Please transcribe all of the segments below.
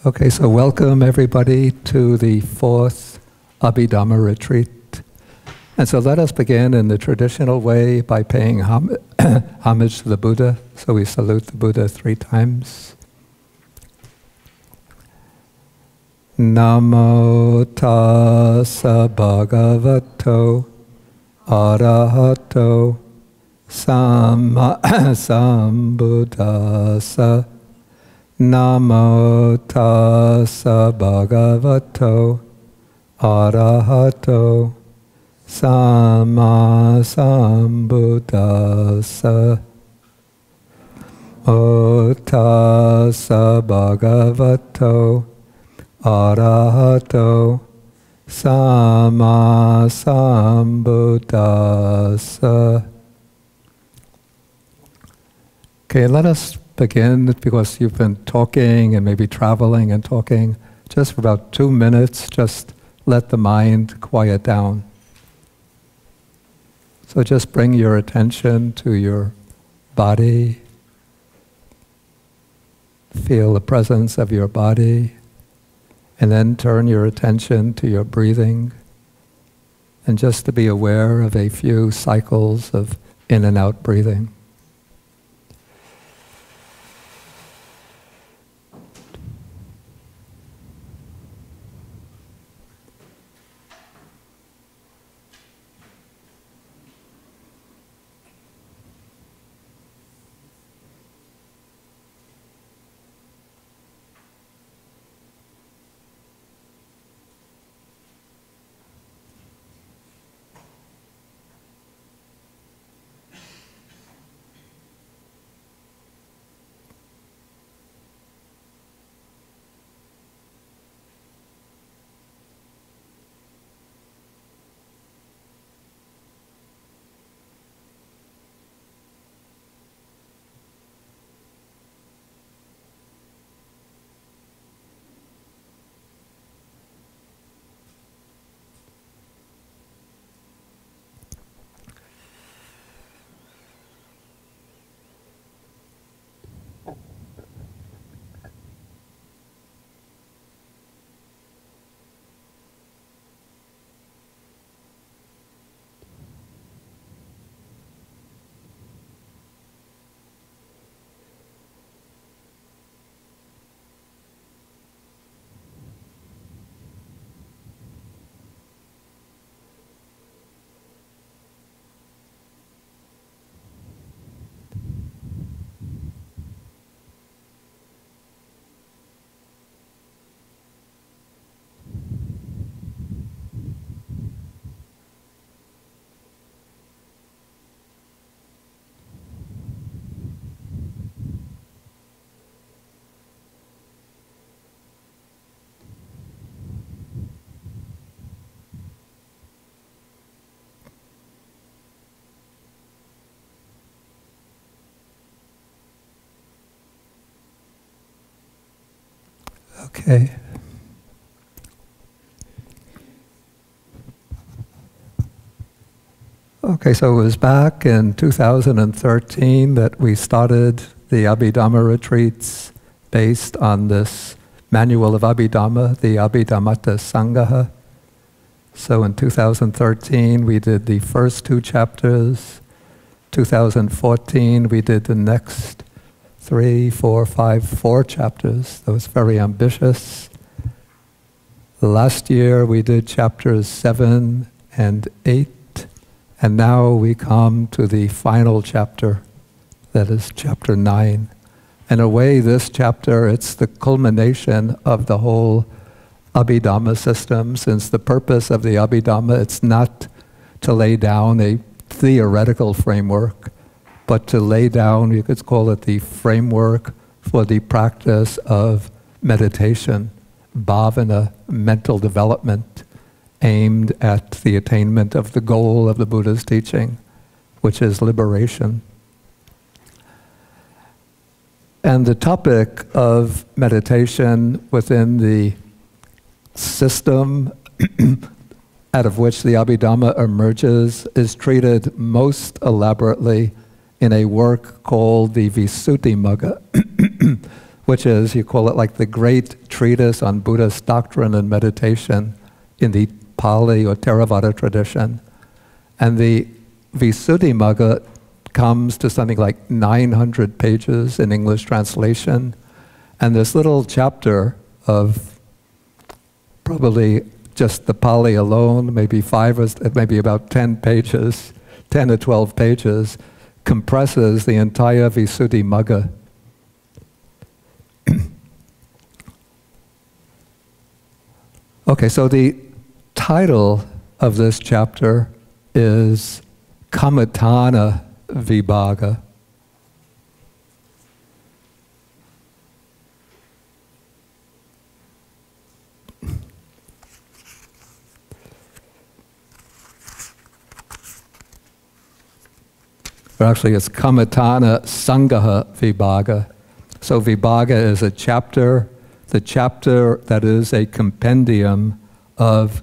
Okay, so welcome everybody to the fourth Abhidhamma retreat. And so let us begin in the traditional way by paying homage to the Buddha. So we salute the Buddha 3 times. Namo tassa bhagavato arahato sambuddhassa. Namo tassa bhagavato arahato sambuddhassa. O tassa bhagavato arahato sambuddhassa. Okay, let us begin, because you've been talking and maybe traveling and talking, just for about 2 minutes, just let the mind quiet down. So just bring your attention to your body. Feel the presence of your body, and then turn your attention to your breathing, and just to be aware of a few cycles of in and out breathing. Okay. Okay, so it was back in 2013 that we started the Abhidhamma retreats based on this manual of Abhidhamma, the Abhidhammata Sangha. So in 2013 we did the first 2 chapters. 2014 we did the next 4 chapters. That was very ambitious. Last year we did chapters 7 and 8, and now we come to the final chapter, that is chapter 9. In a way, this chapter, it's the culmination of the whole Abhidhamma system, since the purpose of the Abhidhamma, it's not to lay down a theoretical framework, but to lay down, you could call it the framework for the practice of meditation, bhavana, mental development, aimed at the attainment of the goal of the Buddha's teaching, which is liberation. And the topic of meditation within the system out of which the Abhidhamma emerges is treated most elaborately in a work called the Visuddhimagga, which is, you call it like the great treatise on Buddhist doctrine and meditation in the Pali or Theravada tradition. And the Visuddhimagga comes to something like 900 pages in English translation. And this little chapter of probably just the Pali alone, maybe maybe about 10 pages, 10 to 12 pages, compresses the entire Visuddhimagga. Okay, so the title of this chapter is Kammatthana Vibhaga. But actually it's Kammatthana Sangaha Vibhaga. So Vibhaga is a chapter, the chapter that is a compendium of,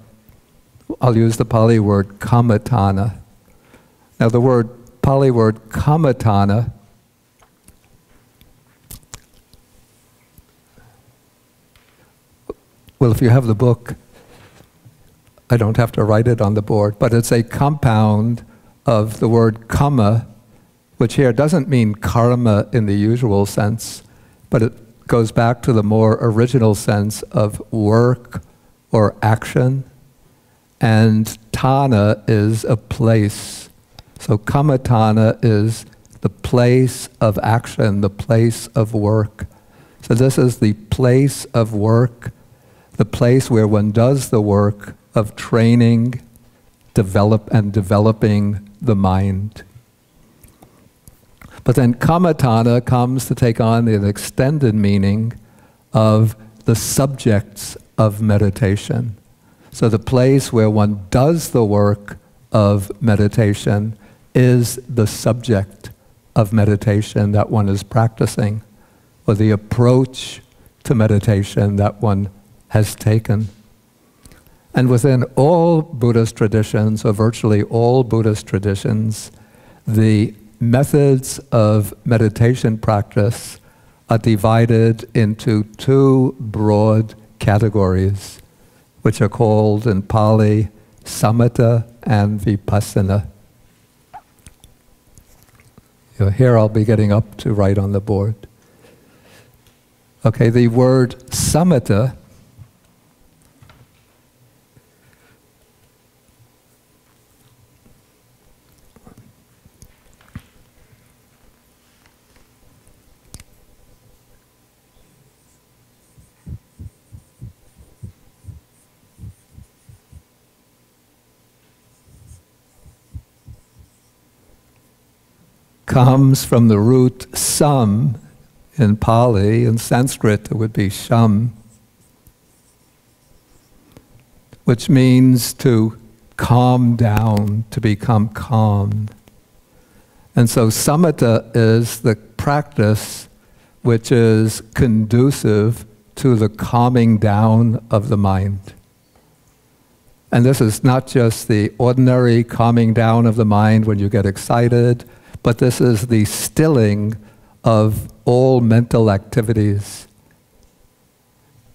I'll use the Pali word Kammatthana. Now the Pali word Kammatthana well, if you have the book, I don't have to write it on the board, but it's a compound of the word kamma, which here doesn't mean karma in the usual sense, but it goes back to the more original sense of work or action. And thana is a place. So kammatthana is the place of action, the place of work. So this is the place of work, the place where one does the work of training, developing the mind. But then kammatthana comes to take on the extended meaning of the subjects of meditation. So the place where one does the work of meditation is the subject of meditation that one is practicing, or the approach to meditation that one has taken. And within all Buddhist traditions, or virtually all Buddhist traditions, the methods of meditation practice are divided into two broad categories, which are called in Pali samatha and vipassanā. Here I'll be getting up to write on the board. Okay, the word samatha comes from the root sam in Pali. In Sanskrit it would be sham, which means to calm down, to become calm. And so samatha is the practice which is conducive to the calming down of the mind. And this is not just the ordinary calming down of the mind when you get excited, but this is the stilling of all mental activities.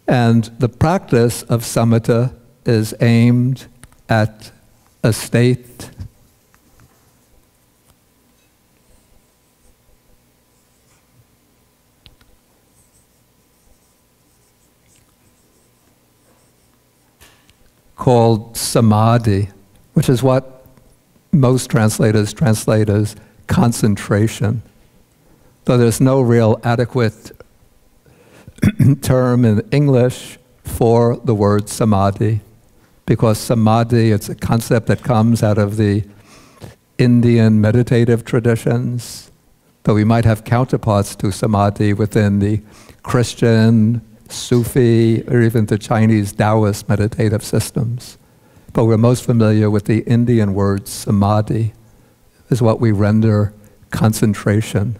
And the practice of samatha is aimed at a state called samadhi, which is what most translators translate as concentration, though there's no real adequate term in English for the word samadhi, because samadhi, it's a concept that comes out of the Indian meditative traditions, though we might have counterparts to samadhi within the Christian, Sufi, or even the Chinese Taoist meditative systems. But we're most familiar with the Indian word samadhi, is what we render concentration.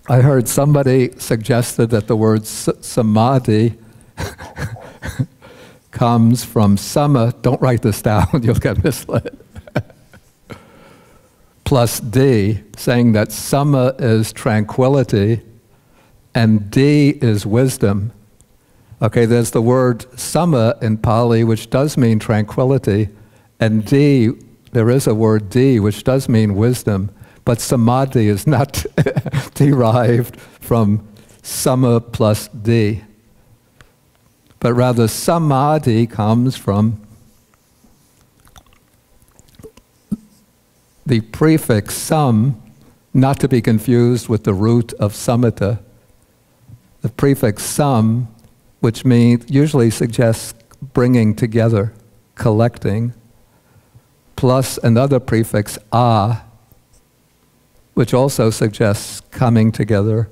I heard somebody suggested that the word samadhi comes from sama, don't write this down, you'll get misled, plus di, saying that sama is tranquility and D is wisdom. Okay, there's the word sama in Pali, which does mean tranquility, and D, there is a word D, which does mean wisdom, but samadhi is not derived from sama plus D, but rather samadhi comes from the prefix sam, not to be confused with the root of samatha. The prefix sam, which usually suggests bringing together, collecting, plus another prefix a, which also suggests coming together,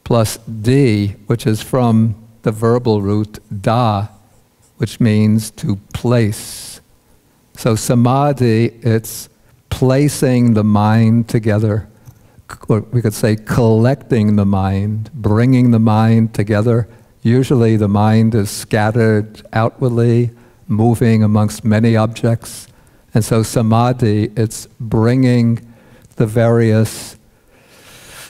plus D, which is from the verbal root da, which means to place. So samadhi, it's placing the mind together, or we could say collecting the mind, bringing the mind together. Usually the mind is scattered outwardly, moving amongst many objects. And so samadhi, it's bringing the various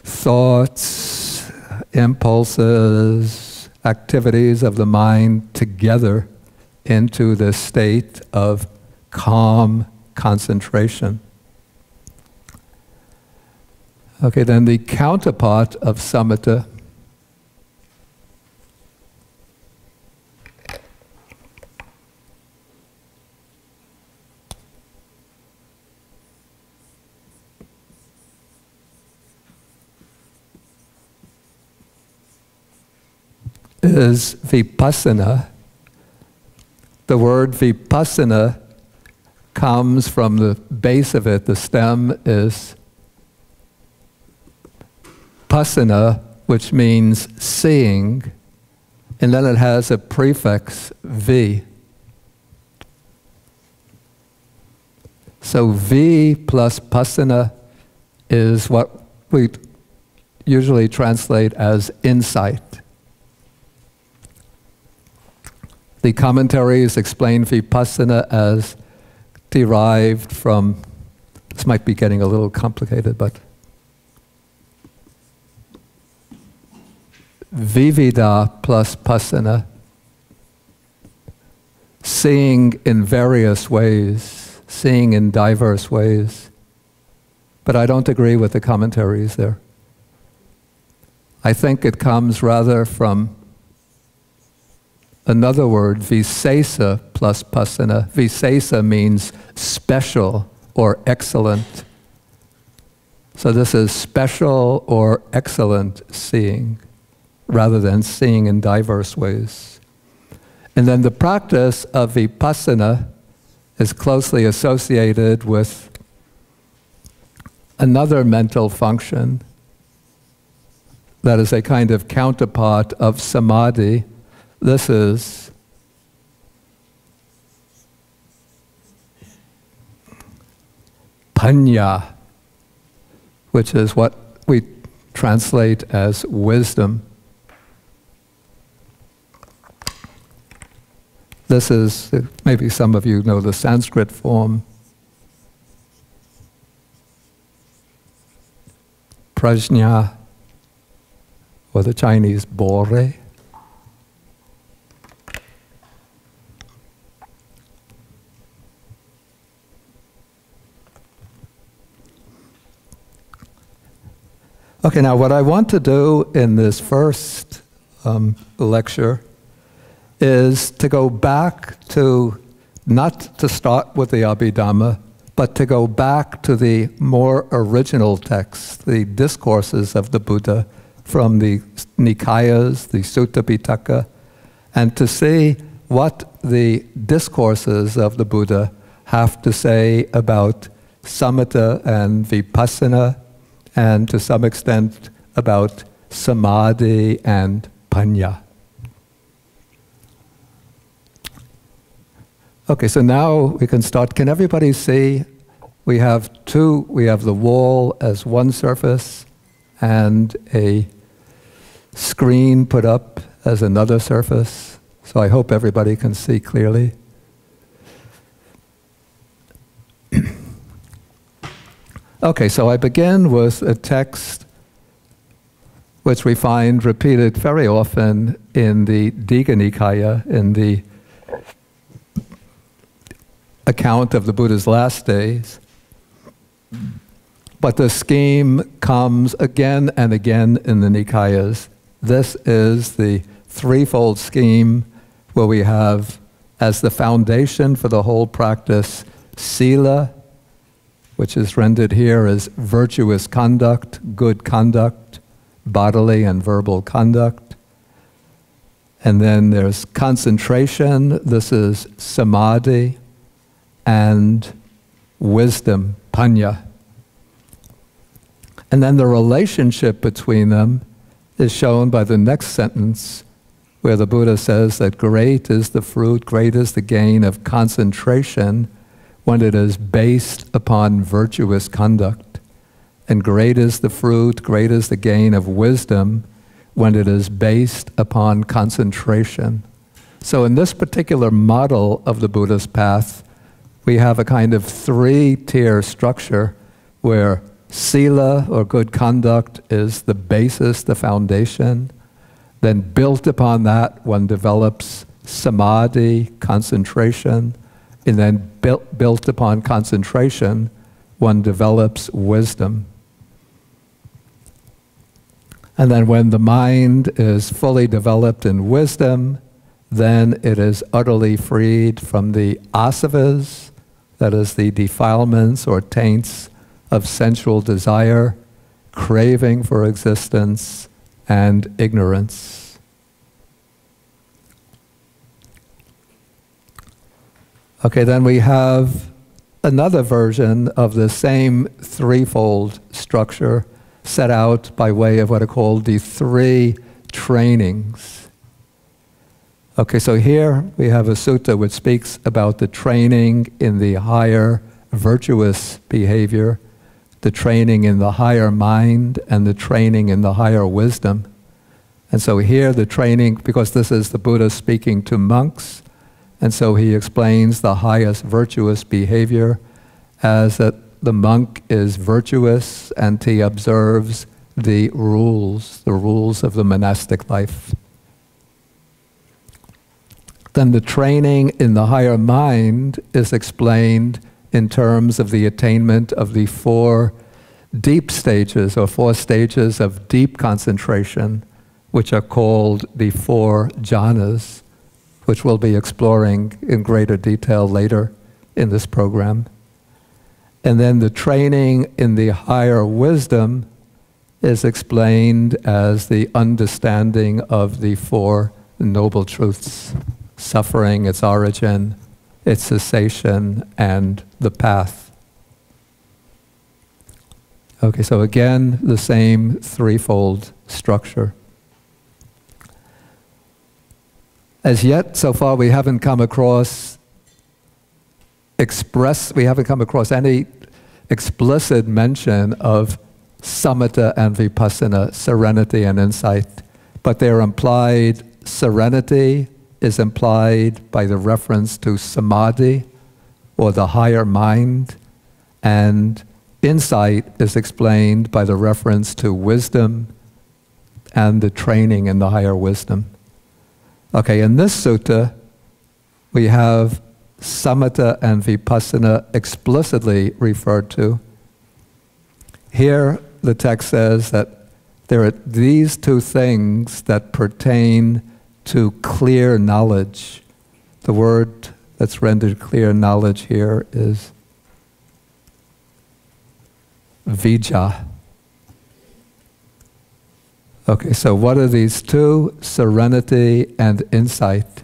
thoughts, impulses, activities of the mind together into this state of calm concentration. Okay, then the counterpart of samatha is vipassanā. The word vipassanā comes from the base of it. The stem is pasana, which means seeing, and then it has a prefix v. So v plus pasana is what we usually translate as insight. The commentaries explain vipassana as derived from, this might be getting a little complicated, but vivida plus passana, seeing in various ways, seeing in diverse ways. But I don't agree with the commentaries there. I think it comes rather from another word, visesa plus pasana. Visesa means special or excellent. So this is special or excellent seeing, rather than seeing in diverse ways. And then the practice of vipassana is closely associated with another mental function that is a kind of counterpart of samadhi. This is paññā, which is what we translate as wisdom. This is, maybe some of you know the Sanskrit form, prajñā, or the Chinese bore. Okay, now what I want to do in this first lecture is to go back to, not to start with the Abhidhamma, but to go back to the more original texts, the discourses of the Buddha from the Nikāyas, the Sutta Pitaka, and to see what the discourses of the Buddha have to say about samatha and vipassana, and to some extent about samadhi and paññā. Okay, so now we can start. Can everybody see? We have the wall as one surface and a screen put up as another surface. So I hope everybody can see clearly. Okay, so I begin with a text which we find repeated very often in the Digha Nikāya, in the account of the Buddha's last days. But the scheme comes again and again in the Nikāyas. This is the threefold scheme where we have as the foundation for the whole practice sila, which is rendered here as virtuous conduct, good conduct, bodily and verbal conduct. And then there's concentration, this is samadhi, and wisdom, panya. And then the relationship between them is shown by the next sentence, where the Buddha says that great is the fruit, great is the gain of concentration when it is based upon virtuous conduct. And great is the fruit, great is the gain of wisdom when it is based upon concentration. So in this particular model of the Buddha's path, we have a kind of three-tier structure where sila, or good conduct, is the basis, the foundation. Then built upon that, one develops samadhi, concentration. And then built upon concentration, one develops wisdom. And then when the mind is fully developed in wisdom, then it is utterly freed from the asavas, that is the defilements or taints of sensual desire, craving for existence, and ignorance. Okay, then we have another version of the same threefold structure set out by way of what are called the three trainings. Okay, so here we have a sutta which speaks about the training in the higher virtuous behavior, the training in the higher mind, and the training in the higher wisdom. And so here the training, because this is the Buddha speaking to monks, and so he explains the highest virtuous behavior as that the monk is virtuous and he observes the rules of the monastic life. Then the training in the higher mind is explained in terms of the attainment of the four deep stages, or four stages of deep concentration, which are called the four jhanas, which we'll be exploring in greater detail later in this program. And then the training in the higher wisdom is explained as the understanding of the Four Noble Truths: suffering, its origin, its cessation, and the path. Okay, so again, the same threefold structure. As yet, so far, we haven't come across any explicit mention of samatha and vipassanā, serenity and insight, but they're implied. Serenity is implied by the reference to samadhi, or the higher mind, and insight is explained by the reference to wisdom and the training in the higher wisdom. Okay, in this sutta, we have samatha and vipassanā explicitly referred to. Here, the text says that there are these two things that pertain to clear knowledge. The word that's rendered clear knowledge here is vijja. Okay, so what are these two? Serenity and insight.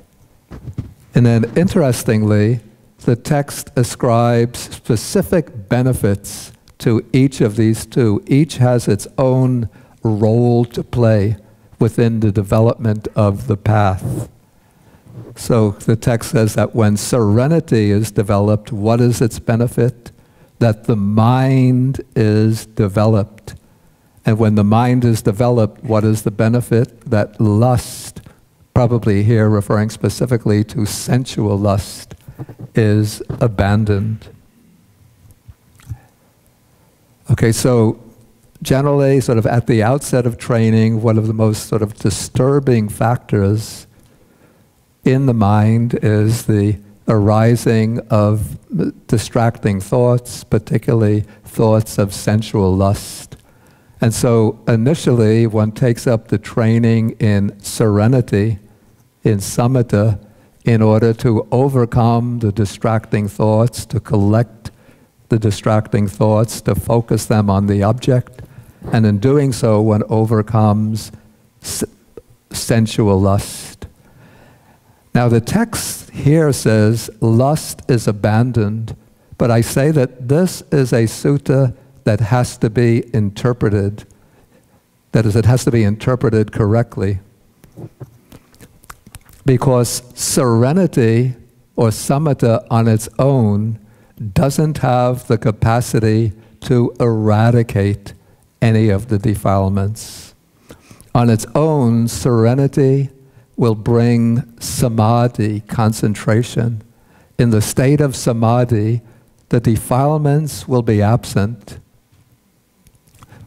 And then, interestingly, the text ascribes specific benefits to each of these two. Each has its own role to play within the development of the path. So the text says that when serenity is developed, what is its benefit? That the mind is developed. And when the mind is developed, what is the benefit? That lust, probably here referring specifically to sensual lust, is abandoned. Okay, so generally, sort of at the outset of training, one of the most sort of disturbing factors in the mind is the arising of distracting thoughts, particularly thoughts of sensual lust. And so initially one takes up the training in serenity, in samatha, in order to overcome the distracting thoughts, to collect the distracting thoughts, to focus them on the object. And in doing so, one overcomes sensual lust. Now the text here says lust is abandoned, but I say that this is a sutta that has to be interpreted. That is, it has to be interpreted correctly. Because serenity or samatha on its own doesn't have the capacity to eradicate any of the defilements. On its own, serenity will bring samadhi, concentration. In the state of samadhi, the defilements will be absent,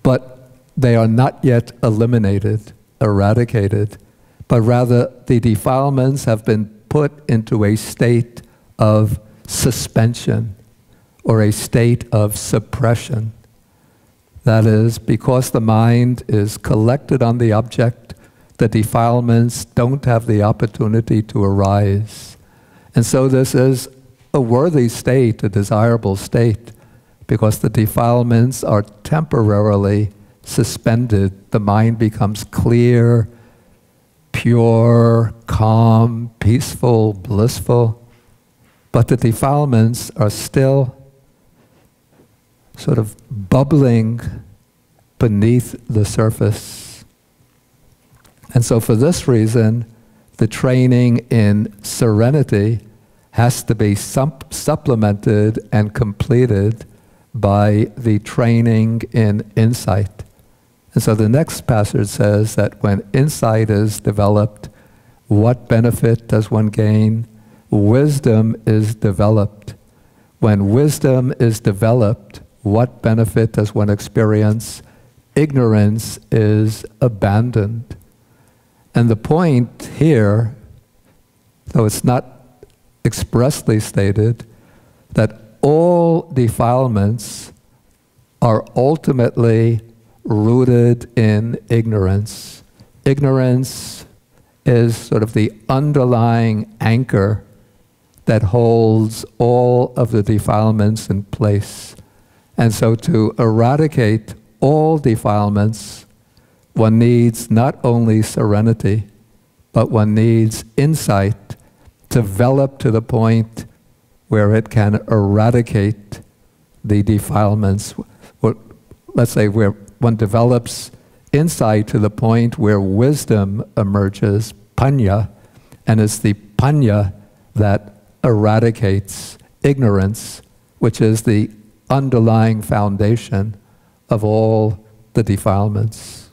but they are not yet eliminated, eradicated, but rather the defilements have been put into a state of suspension or a state of suppression. That is, because the mind is collected on the object, the defilements don't have the opportunity to arise. And so this is a worthy state, a desirable state, because the defilements are temporarily suspended. The mind becomes clear, pure, calm, peaceful, blissful. But the defilements are still sort of bubbling beneath the surface. And so for this reason, the training in serenity has to be supplemented and completed by the training in insight. And so the next passage says that when insight is developed, what benefit does one gain? Wisdom is developed. When wisdom is developed, what benefit does one experience? Ignorance is abandoned. And the point here, though it's not expressly stated, that all defilements are ultimately rooted in ignorance. Ignorance is sort of the underlying anchor that holds all of the defilements in place. And so to eradicate all defilements, one needs not only serenity, but one needs insight developed to the point where it can eradicate the defilements. Let's say where one develops insight to the point where wisdom emerges, panya, and it's the panya that eradicates ignorance, which is the underlying foundation of all the defilements.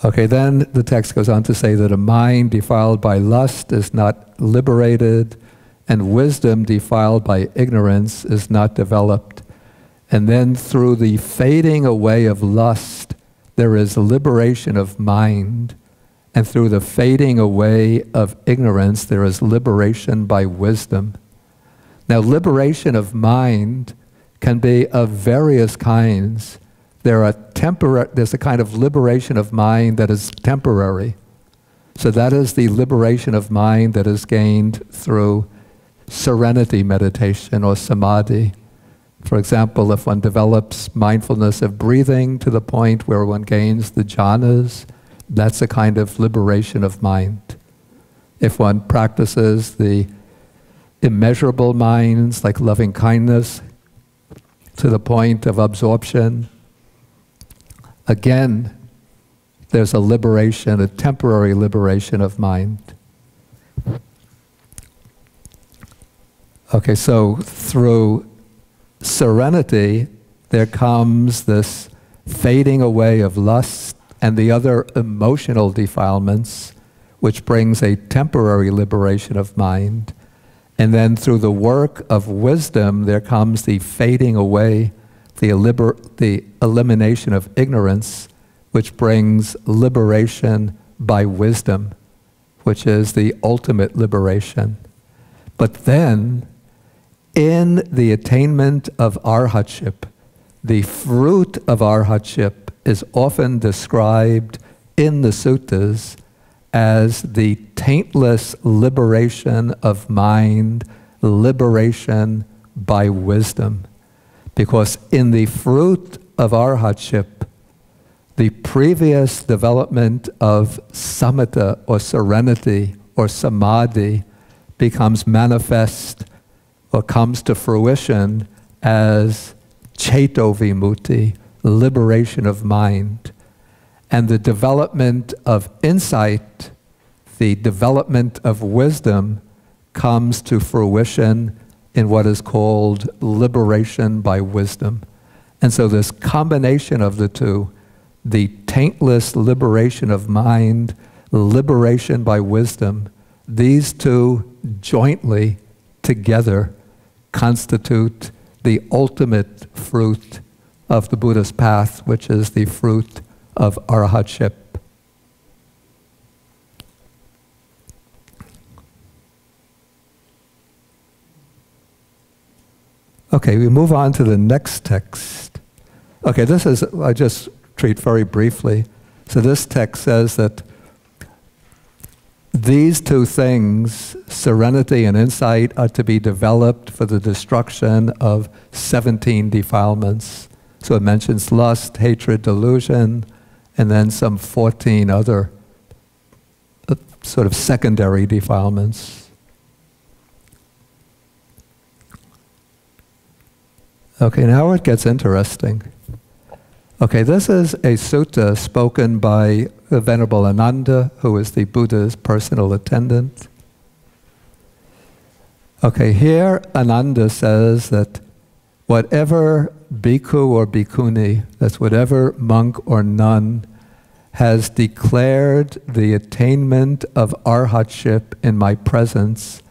Okay, then the text goes on to say that a mind defiled by lust is not liberated, and wisdom defiled by ignorance is not developed. And then through the fading away of lust, there is liberation of mind. And through the fading away of ignorance, there is liberation by wisdom. Now, liberation of mind can be of various kinds. There's a kind of liberation of mind that is temporary. So that is the liberation of mind that is gained through serenity meditation or samadhi. For example, if one develops mindfulness of breathing to the point where one gains the jhanas, that's a kind of liberation of mind. If one practices the immeasurable minds like loving kindness to the point of absorption, again, there's a liberation, a temporary liberation of mind. Okay, so through serenity, there comes this fading away of lust and the other emotional defilements, which brings a temporary liberation of mind. And then through the work of wisdom, there comes the fading away, the elimination of ignorance, which brings liberation by wisdom, which is the ultimate liberation. But then, in the attainment of arhatship, the fruit of arhatship is often described in the suttas as the taintless liberation of mind, liberation by wisdom. Because in the fruit of arhatship, the previous development of samatha or serenity or samadhi becomes manifest or comes to fruition as ceto vimutti, liberation of mind. And the development of insight, the development of wisdom, comes to fruition in what is called liberation by wisdom. And so this combination of the two, the taintless liberation of mind, liberation by wisdom, these two jointly together constitute the ultimate fruit of the Buddha's path, which is the fruit of arhatship. Okay, we move on to the next text. Okay, this is, I just treat very briefly. So this text says that these two things, serenity and insight, are to be developed for the destruction of 17 defilements. So it mentions lust, hatred, delusion, and then some 14 other sort of secondary defilements. Okay, now it gets interesting. Okay, this is a sutta spoken by the Venerable Ananda, who is the Buddha's personal attendant. Okay, here Ananda says that whatever bhikkhu or bhikkhuni, that's whatever monk or nun, has declared the attainment of arhatship in my presence,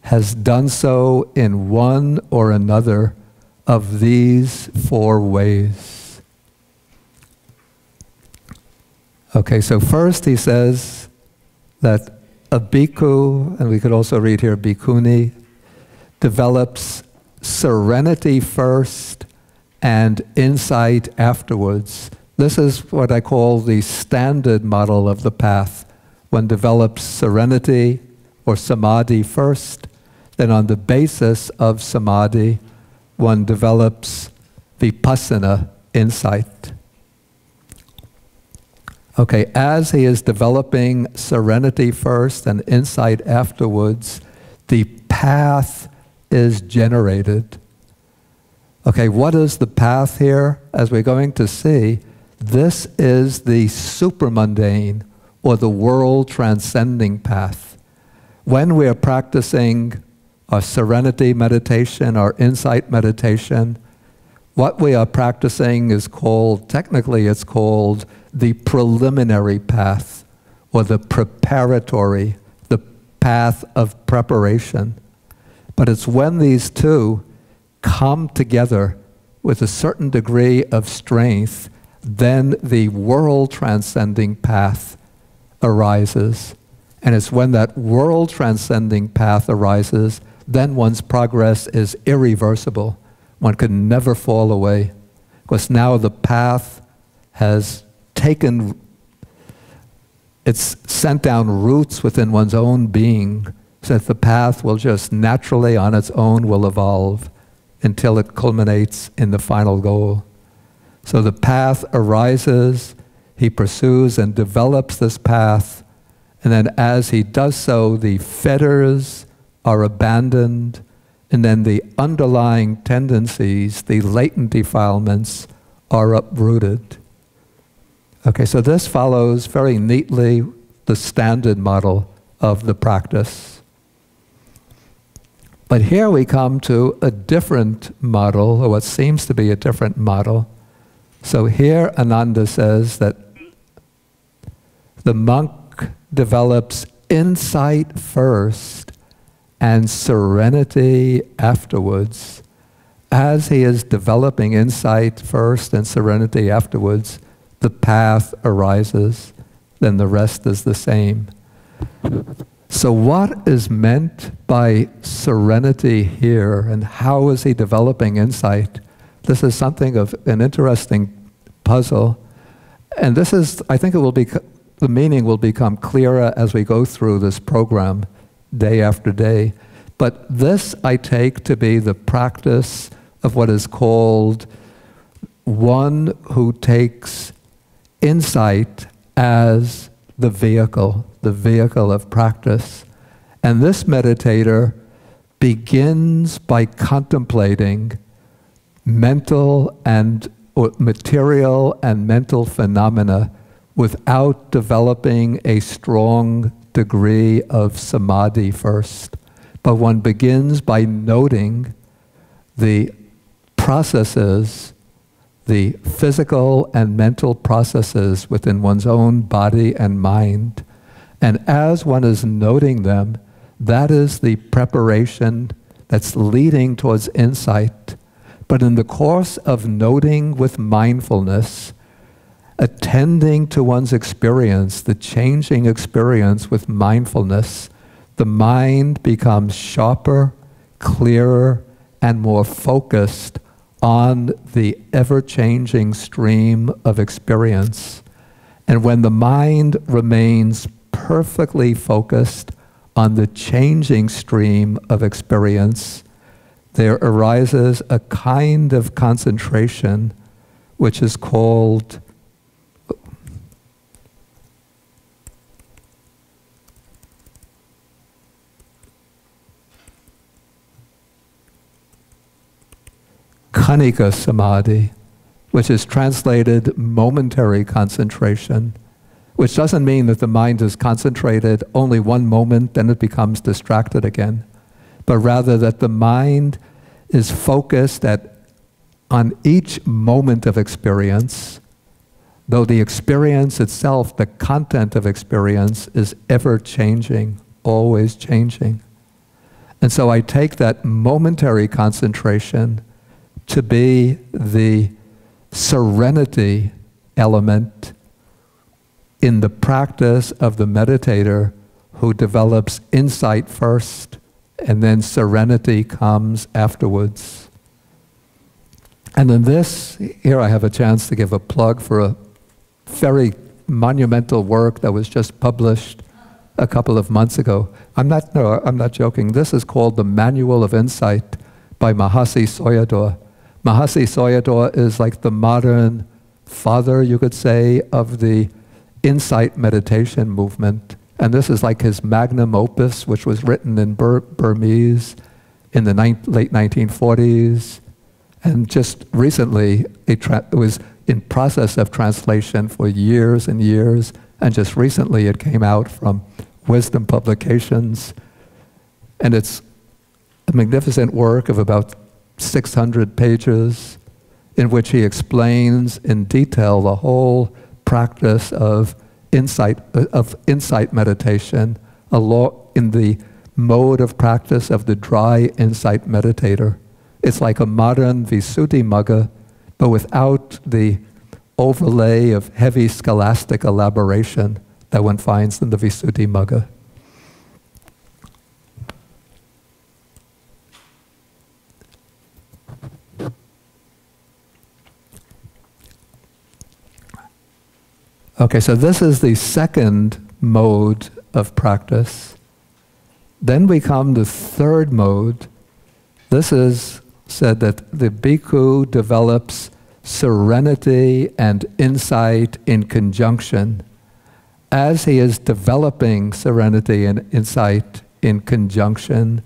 has done so in one or another of these 4 ways. Okay, so first he says that a bhikkhu, and we could also read here bhikkhuni, develops serenity first and insight afterwards. This is what I call the standard model of the path. One develops serenity or samadhi first, then on the basis of samadhi, one develops vipassanā, insight. Okay, as he is developing serenity first and insight afterwards, the path is generated. Okay, what is the path here? As we're going to see, this is the supramundane or the world transcending path. When we are practicing our serenity meditation, our insight meditation, what we are practicing is called, technically it's called the preliminary path, or the preparatory, the path of preparation. But it's when these two come together with a certain degree of strength, then the world transcending path arises. And it's when that world transcending path arises, then one's progress is irreversible. One can never fall away, because now the path has taken, it's sent down roots within one's own being, so that the path will just naturally on its own will evolve until it culminates in the final goal. So the path arises, he pursues and develops this path, and then as he does so, the fetters are abandoned, and then the underlying tendencies, the latent defilements, are uprooted. Okay, so this follows very neatly the standard model of the practice. But here we come to a different model, or what seems to be a different model. So here Ananda says that the monk develops insight first and serenity afterwards. As he is developing insight first and serenity afterwards, the path arises, then the rest is the same. So what is meant by serenity here, and how is he developing insight? This is something of an interesting puzzle. And this is, I think it will be, the meaning will become clearer as we go through this program day after day. But this I take to be the practice of what is called one who takes insight as the vehicle of practice. And this meditator begins by contemplating mental and or material and mental phenomena without developing a strong degree of samadhi first. But one begins by noting the processes, the physical and mental processes within one's own body and mind. And as one is noting them, that is the preparation that's leading towards insight. But in the course of noting with mindfulness, attending to one's experience, the changing experience with mindfulness, the mind becomes sharper, clearer, and more focused on the ever-changing stream of experience. And when the mind remains perfectly focused on the changing stream of experience, there arises a kind of concentration which is called Khanika Samadhi, which is translated momentary concentration, which doesn't mean that the mind is concentrated only one moment, then it becomes distracted again, but rather that the mind is focused on each moment of experience, though the experience itself, the content of experience, is ever changing, always changing. And so I take that momentary concentration to be the serenity element in the practice of the meditator who develops insight first, and then serenity comes afterwards. And in this, here I have a chance to give a plug for a very monumental work that was just published a couple of months ago. I'm not joking. This is called The Manual of Insight by Mahasi Sayadaw. Mahasi Sayadaw is like the modern father, you could say, of the insight meditation movement. And this is like his magnum opus, which was written in Burmese in the late 1940s. And just recently, it was in process of translation for years and years. And just recently, it came out from Wisdom Publications. And it's a magnificent work of about 600 pages in which he explains in detail the whole practice of insight meditation in the mode of practice of the dry insight meditator. It's like a modern Visuddhimagga, but without the overlay of heavy scholastic elaboration that one finds in the Visuddhimagga. Okay, so this is the second mode of practice. Then we come to third mode. This is said that the bhikkhu develops serenity and insight in conjunction. As he is developing serenity and insight in conjunction,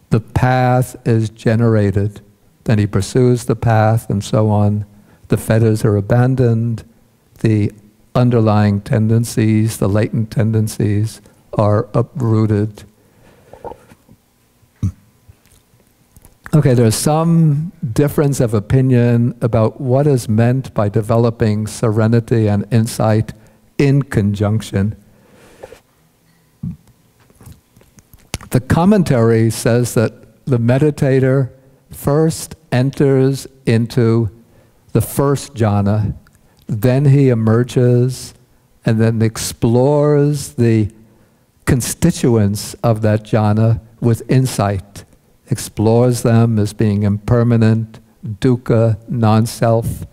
the path is generated. Then he pursues the path and so on. The fetters are abandoned. The underlying tendencies, the latent tendencies, are uprooted. Okay, there's some difference of opinion about what is meant by developing serenity and insight in conjunction. The commentary says that the meditator first enters into the first jhana, then he emerges and then explores the constituents of that jhana with insight, explores them as being impermanent, dukkha, non-self.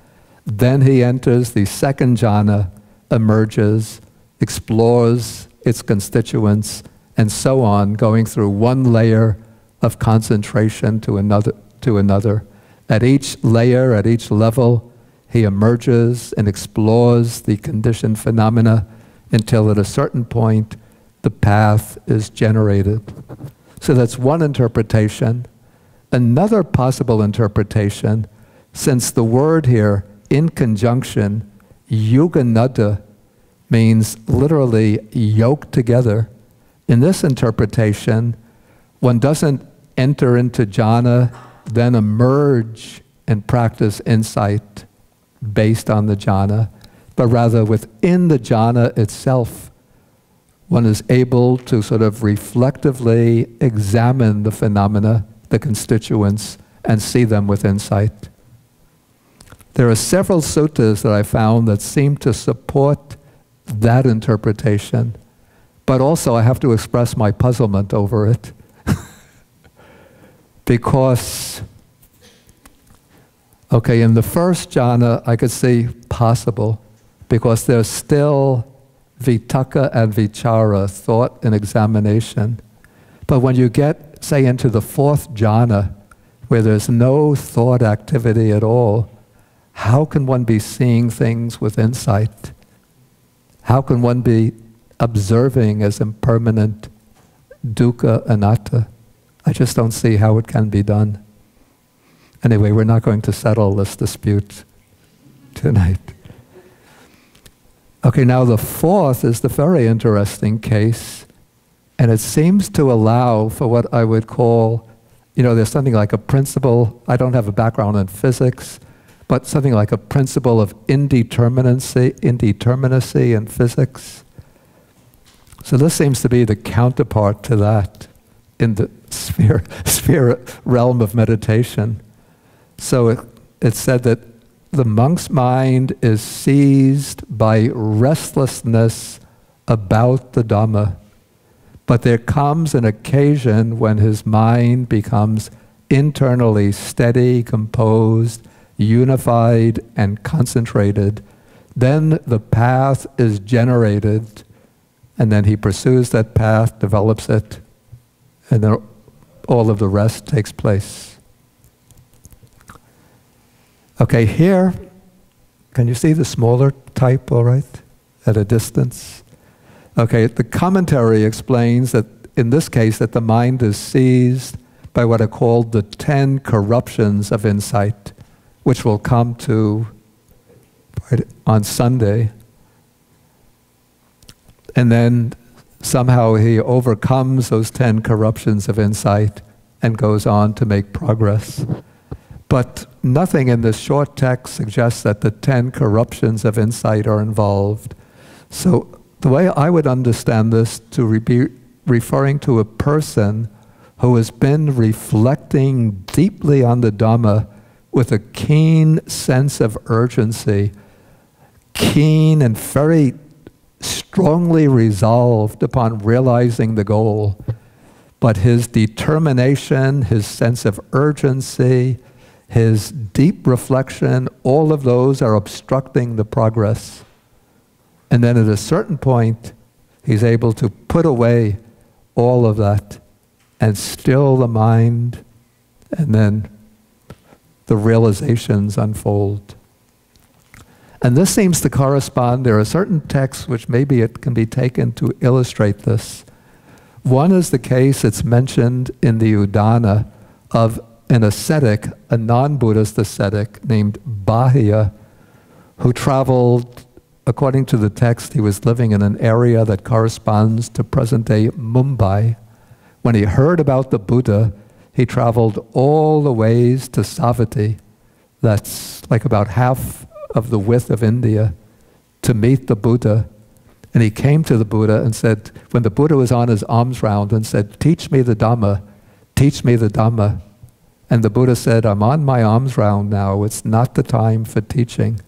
Then he enters the second jhana, emerges, explores its constituents, and so on, going through one layer of concentration to another. At each layer, at each level, he emerges and explores the conditioned phenomena until at a certain point the path is generated. So that's one interpretation. Another possible interpretation, since the word here, in conjunction, yuganada, means literally yoked together. In this interpretation, one doesn't enter into jhana, then emerge and practice insight based on the jhana, but rather within the jhana itself, one is able to sort of reflectively examine the phenomena, the constituents, and see them with insight. There are several suttas that I found that seem to support that interpretation, but also I have to express my puzzlement over it. Because, okay, in the first jhana, I could see possible, because there's still vitaka and vichara, thought and examination. But when you get, say, into the fourth jhana, where there's no thought activity at all, how can one be seeing things with insight? How can one be observing as impermanent dukkha, anatta? I just don't see how it can be done. Anyway, we're not going to settle this dispute tonight. Okay, now the fourth is the very interesting case, and it seems to allow for what I would call, there's something like a principle, I don't have a background in physics, but something like a principle of indeterminacy in physics. So this seems to be the counterpart to that in the sphere realm of meditation. So it's said that the monk's mind is seized by restlessness about the Dhamma, but there comes an occasion when his mind becomes internally steady, composed, unified, and concentrated. Then the path is generated, and then he pursues that path, develops it, and then all of the rest takes place. Okay, here, can you see the smaller type, all right, at a distance? Okay, the commentary explains that in this case that the mind is seized by what are called the 10 corruptions of insight, which we'll come to on Sunday. And then somehow he overcomes those 10 corruptions of insight and goes on to make progress. But nothing in this short text suggests that the 10 corruptions of insight are involved. So the way I would understand this to be referring to a person who has been reflecting deeply on the Dhamma with a keen sense of urgency, keen and very strongly resolved upon realizing the goal. But his determination, his sense of urgency, his deep reflection, all of those are obstructing the progress. And then at a certain point, he's able to put away all of that and still the mind, and then the realizations unfold. And this seems to correspond, there are certain texts which maybe it can be taken to illustrate this. One is the case, it's mentioned in the Udana, of an ascetic, a non-Buddhist ascetic named Bahia, who traveled, according to the text, he was living in an area that corresponds to present-day Mumbai. When he heard about the Buddha, he traveled all the ways to Savatthi, that's like about half of the width of India, to meet the Buddha. And he came to the Buddha and said, when the Buddha was on his alms round and said, teach me the Dhamma, teach me the Dhamma. And the Buddha said, I'm on my alms round now, it's not the time for teaching.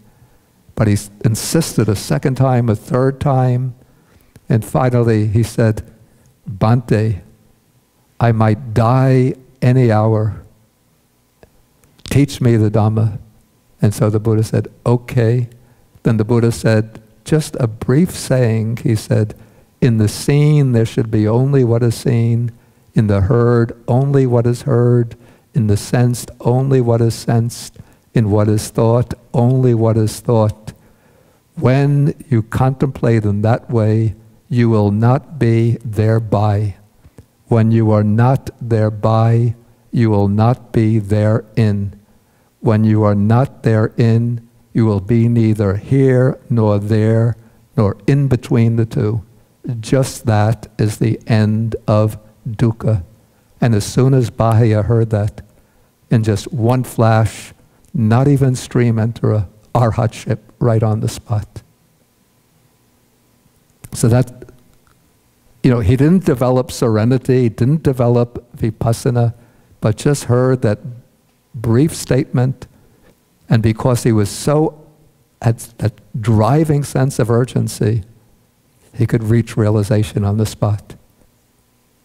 But he insisted a second time, a third time, and finally he said, Bhante, I might die any hour. Teach me the Dhamma. And so the Buddha said, okay. Then the Buddha said, just a brief saying, he said, in the seen there should be only what is seen, in the heard only what is heard, in the sensed only what is sensed, in what is thought only what is thought. When you contemplate in that way, you will not be thereby. When you are not thereby, you will not be therein. When you are not therein, you will be neither here nor there, nor in between the two. Just that is the end of dukkha. And as soon as Bahya heard that, in just one flash, not even stream enterer, arhatship right on the spot. So that, you know, he didn't develop serenity, he didn't develop vipassanā, but just heard that brief statement, and because he was so at that driving sense of urgency, he could reach realization on the spot.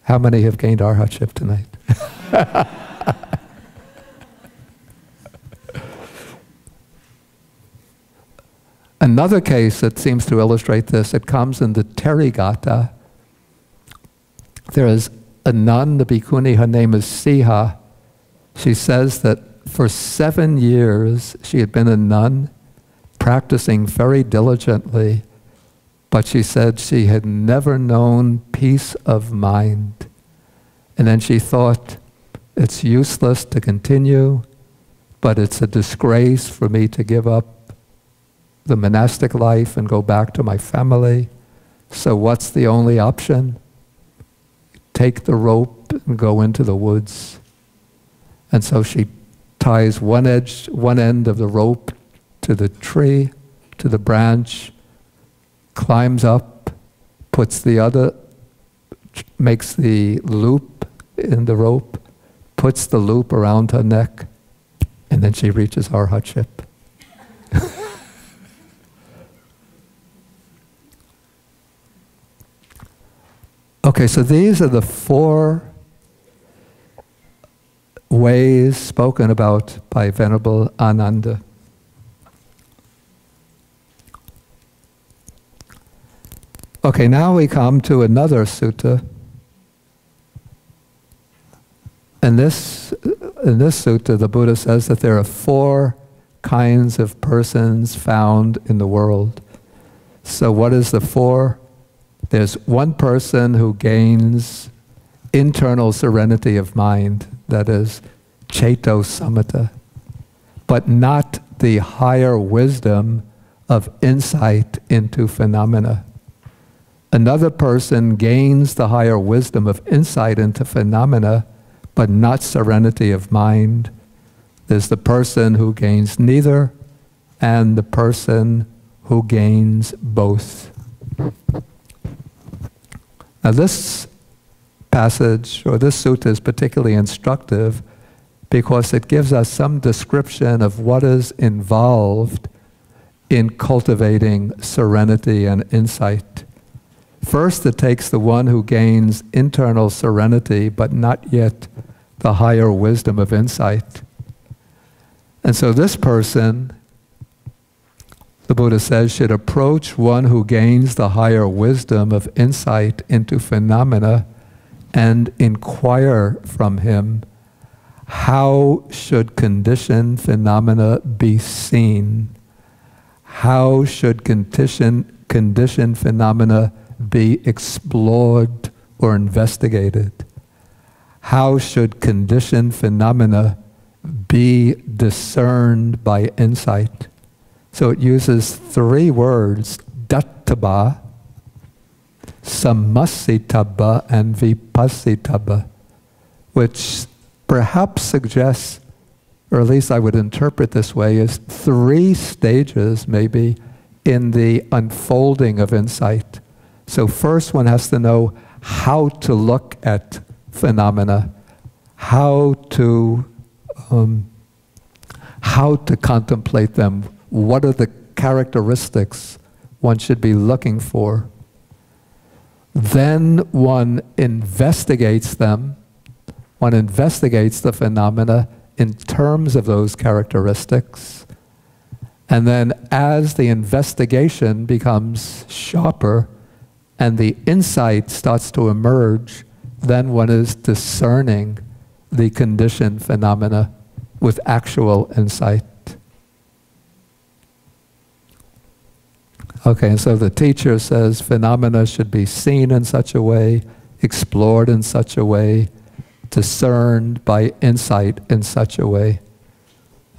How many have gained arhatship tonight? Another case that seems to illustrate this, it comes in the Therigatha. There is a nun, the bhikkhuni, her name is Siha. She says that for 7 years she had been a nun, practicing very diligently, but she said she had never known peace of mind. And then she thought, it's useless to continue, but it's a disgrace for me to give up the monastic life and go back to my family. So what's the only option? Take the rope and go into the woods. And so she ties one end of the rope to the tree, to the branch, climbs up, puts the other, makes the loop in the rope, puts the loop around her neck, and then she reaches arhatship. Okay, so these are the 4 ways spoken about by Venerable Ananda. Okay, now we come to another sutta. In this sutta, the Buddha says that there are 4 kinds of persons found in the world. So what is the 4? There's one person who gains internal serenity of mind, that is, ceto samatha, but not the higher wisdom of insight into phenomena. Another person gains the higher wisdom of insight into phenomena, but not serenity of mind. There's the person who gains neither, and the person who gains both. Now this passage, or this sutta, is particularly instructive because it gives us some description of what is involved in cultivating serenity and insight. First, it takes the one who gains internal serenity, but not yet the higher wisdom of insight. And so this person, the Buddha says, should approach one who gains the higher wisdom of insight into phenomena and inquire from him, how should conditioned phenomena be seen? How should conditioned phenomena be explored or investigated? How should conditioned phenomena be discerned by insight? So it uses 3 words, dattaba, samasittabha, and vipassittabha, which perhaps suggests, or at least I would interpret this way, as 3 stages maybe in the unfolding of insight. So first one has to know how to look at phenomena, how to contemplate them, what are the characteristics one should be looking for. Then one investigates them, one investigates the phenomena in terms of those characteristics, and then as the investigation becomes sharper and the insight starts to emerge, then one is discerning the conditioned phenomena with actual insight. Okay, and so the teacher says phenomena should be seen in such a way, explored in such a way, discerned by insight in such a way.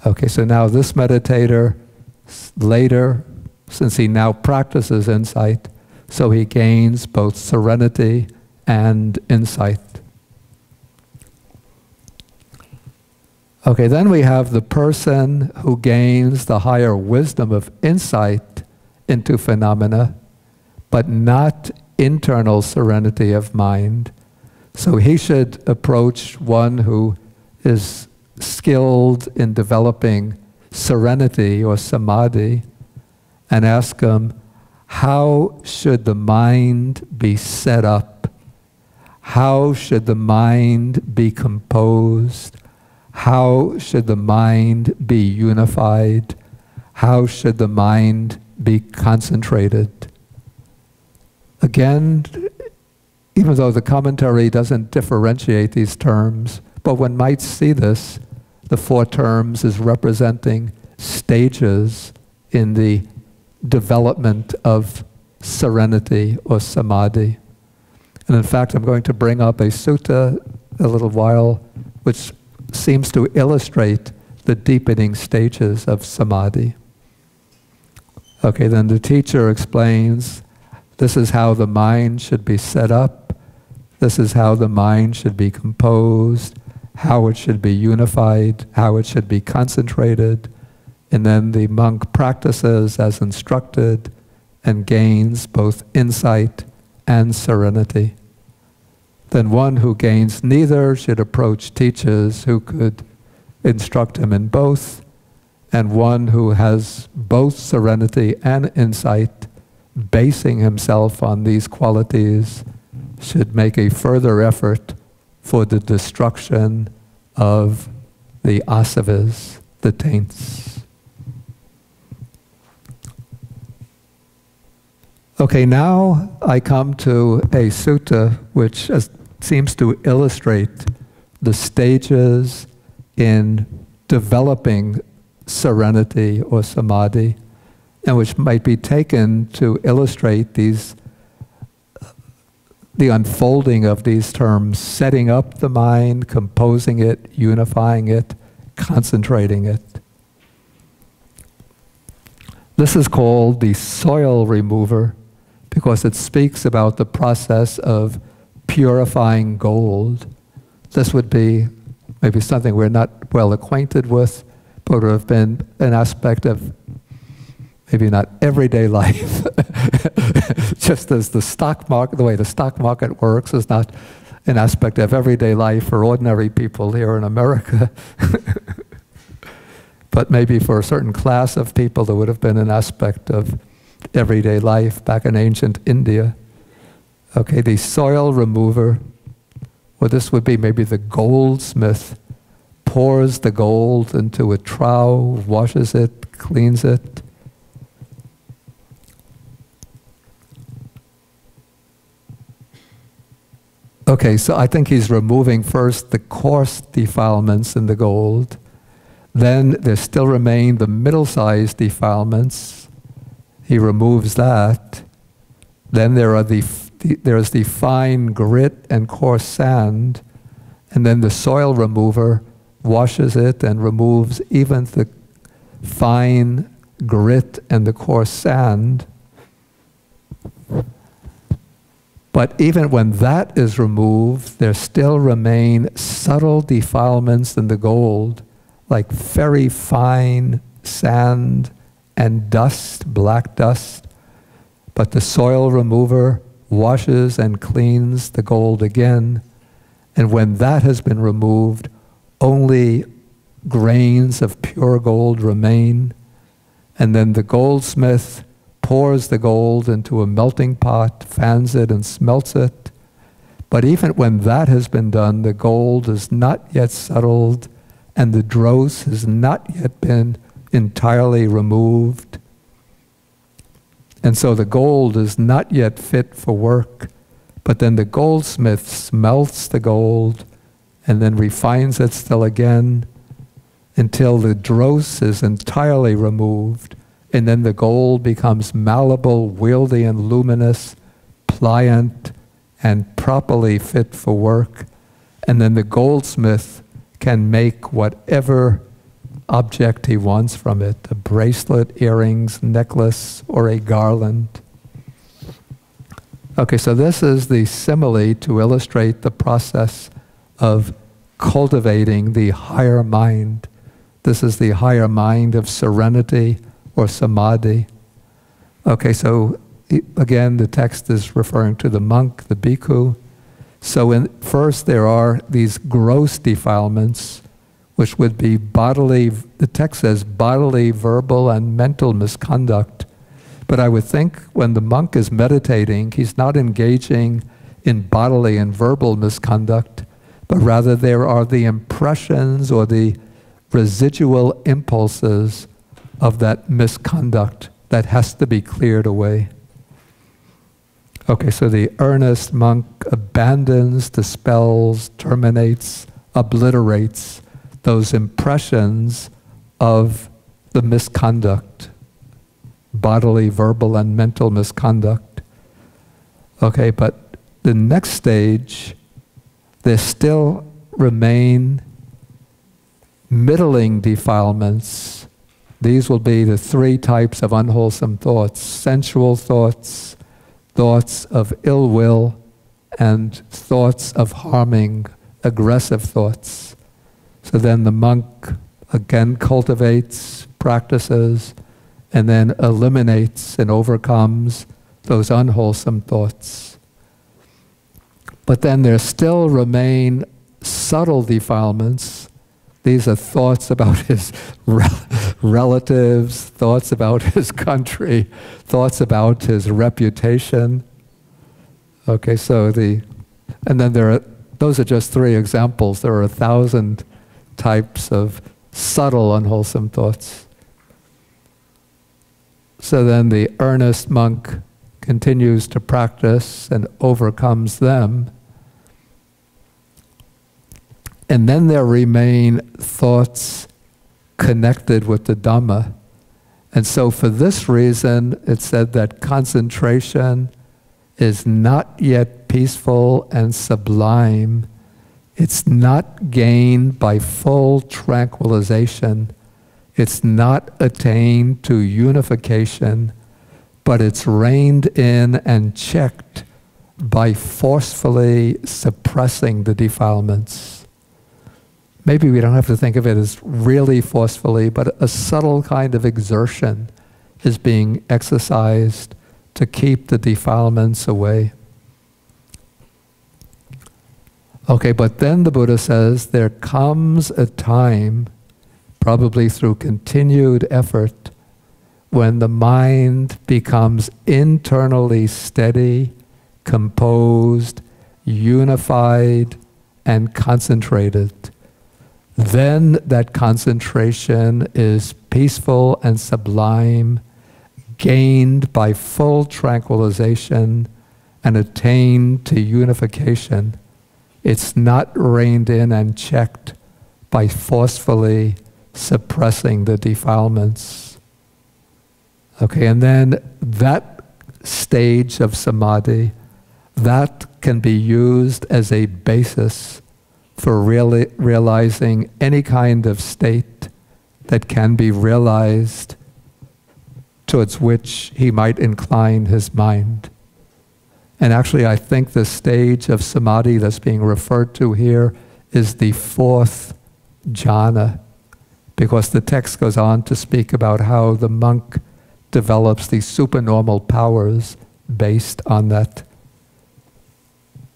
Okay, so now this meditator, later, since he now practices insight, so he gains both serenity and insight. Okay, then we have the person who gains the higher wisdom of insight into phenomena, but not internal serenity of mind. So he should approach one who is skilled in developing serenity or samadhi and ask him, how should the mind be set up? How should the mind be composed? How should the mind be unified? How should the mind be concentrated? Again, even though the commentary doesn't differentiate these terms, but one might see this, the four terms as representing stages in the development of serenity or samadhi. And in fact, I'm going to bring up a sutta a little while, which seems to illustrate the deepening stages of samadhi. Okay, then the teacher explains, this is how the mind should be set up, this is how the mind should be composed, how it should be unified, how it should be concentrated, and then the monk practices as instructed and gains both insight and serenity. Then one who gains neither should approach teachers who could instruct him in both, and one who has both serenity and insight, basing himself on these qualities, should make a further effort for the destruction of the asavas, the taints. Okay, now I come to a sutta which seems to illustrate the stages in developing serenity or samadhi, and which might be taken to illustrate these, the unfolding of these terms, setting up the mind, composing it, unifying it, concentrating it. This is called the soil remover, because it speaks about the process of purifying gold. This would be maybe something we're not well acquainted with, but would have been an aspect of maybe not everyday life. Just as the stock market, the way the stock market works is not an aspect of everyday life for ordinary people here in America. But maybe for a certain class of people there would have been an aspect of everyday life back in ancient India. Okay, the soil remover, well, this would be maybe the goldsmith, pours the gold into a trough, washes it, cleans it. Okay, so I think he's removing first the coarse defilements in the gold. Then there still remain the middle-sized defilements. He removes that. Then there's the fine grit and coarse sand. And then the soil remover washes it and removes even the fine grit and the coarse sand. But even when that is removed, there still remain subtle defilements in the gold, like very fine sand and dust, black dust. But the soil remover washes and cleans the gold again, and when that has been removed, only grains of pure gold remain, and then the goldsmith pours the gold into a melting pot, fans it and smelts it. But even when that has been done, the gold is not yet settled, and the dross has not yet been entirely removed. And so the gold is not yet fit for work, but then the goldsmith smelts the gold and then refines it still again until the dross is entirely removed, and then the gold becomes malleable, wieldy, and luminous, pliant, and properly fit for work. And then the goldsmith can make whatever object he wants from it, a bracelet, earrings, necklace, or a garland. Okay, so this is the simile to illustrate the process of cultivating the higher mind. This is the higher mind of serenity or samadhi. Okay, so again, the text is referring to the monk, the bhikkhu. So first there are these gross defilements, which would be bodily, the text says bodily, verbal, and mental misconduct. But I would think when the monk is meditating, he's not engaging in bodily and verbal misconduct, but rather there are the impressions or the residual impulses of that misconduct that has to be cleared away. Okay, so the earnest monk abandons, dispels, terminates, obliterates those impressions of the misconduct, bodily, verbal, and mental misconduct. Okay, but the next stage, there still remain middling defilements. These will be the three types of unwholesome thoughts: sensual thoughts, thoughts of ill will, and thoughts of harming, aggressive thoughts. So then the monk again cultivates, practices, and then eliminates and overcomes those unwholesome thoughts. But then there still remain subtle defilements. These are thoughts about his relatives, thoughts about his country, thoughts about his reputation. Okay, so and then those are just three examples. There are 1,000 types of subtle unwholesome thoughts. So then the earnest monk continues to practice and overcomes them. And then there remain thoughts connected with the Dhamma. And so for this reason, it said that concentration is not yet peaceful and sublime. It's not gained by full tranquilization. It's not attained to unification, but it's reined in and checked by forcefully suppressing the defilements. Maybe we don't have to think of it as really forcefully, but a subtle kind of exertion is being exercised to keep the defilements away. Okay, but then the Buddha says there comes a time, probably through continued effort, when the mind becomes internally steady, composed, unified, and concentrated. Then that concentration is peaceful and sublime, gained by full tranquilization, and attained to unification. It's not reined in and checked by forcefully suppressing the defilements. Okay, and then that stage of samadhi, that can be used as a basis for realizing any kind of state that can be realized towards which he might incline his mind. And actually, I think the stage of samadhi that's being referred to here is the fourth jhana, because the text goes on to speak about how the monk develops these supernormal powers based on that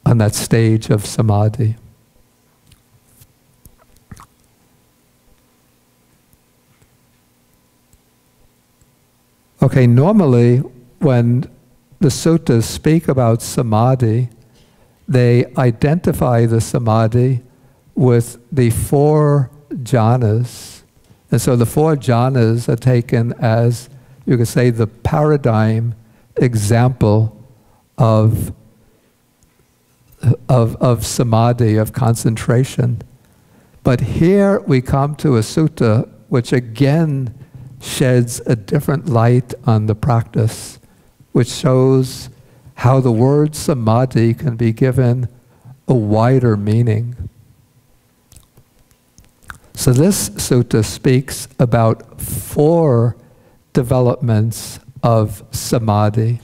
on that stage of samadhi. Okay, normally when the suttas speak about samadhi, they identify the samadhi with the 4 jhanas. And so the 4 jhanas are taken as, you could say, the paradigm example of samadhi, of concentration. But here we come to a sutta which again sheds a different light on the practice, which shows how the word samadhi can be given a wider meaning. So this sutta speaks about 4 developments of samadhi.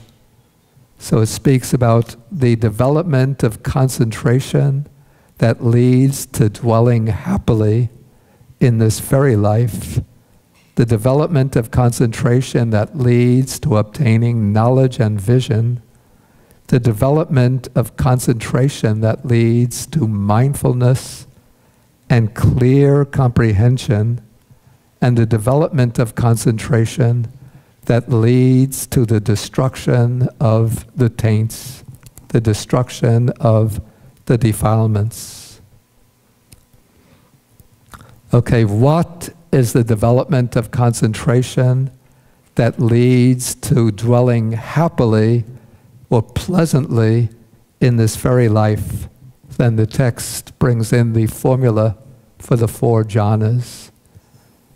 So it speaks about the development of concentration that leads to dwelling happily in this very life, the development of concentration that leads to obtaining knowledge and vision, the development of concentration that leads to mindfulness and clear comprehension, and the development of concentration that leads to the destruction of the taints, the destruction of the defilements. Okay, what is the development of concentration that leads to dwelling happily or pleasantly in this very life? Then the text brings in the formula for the 4 jhanas.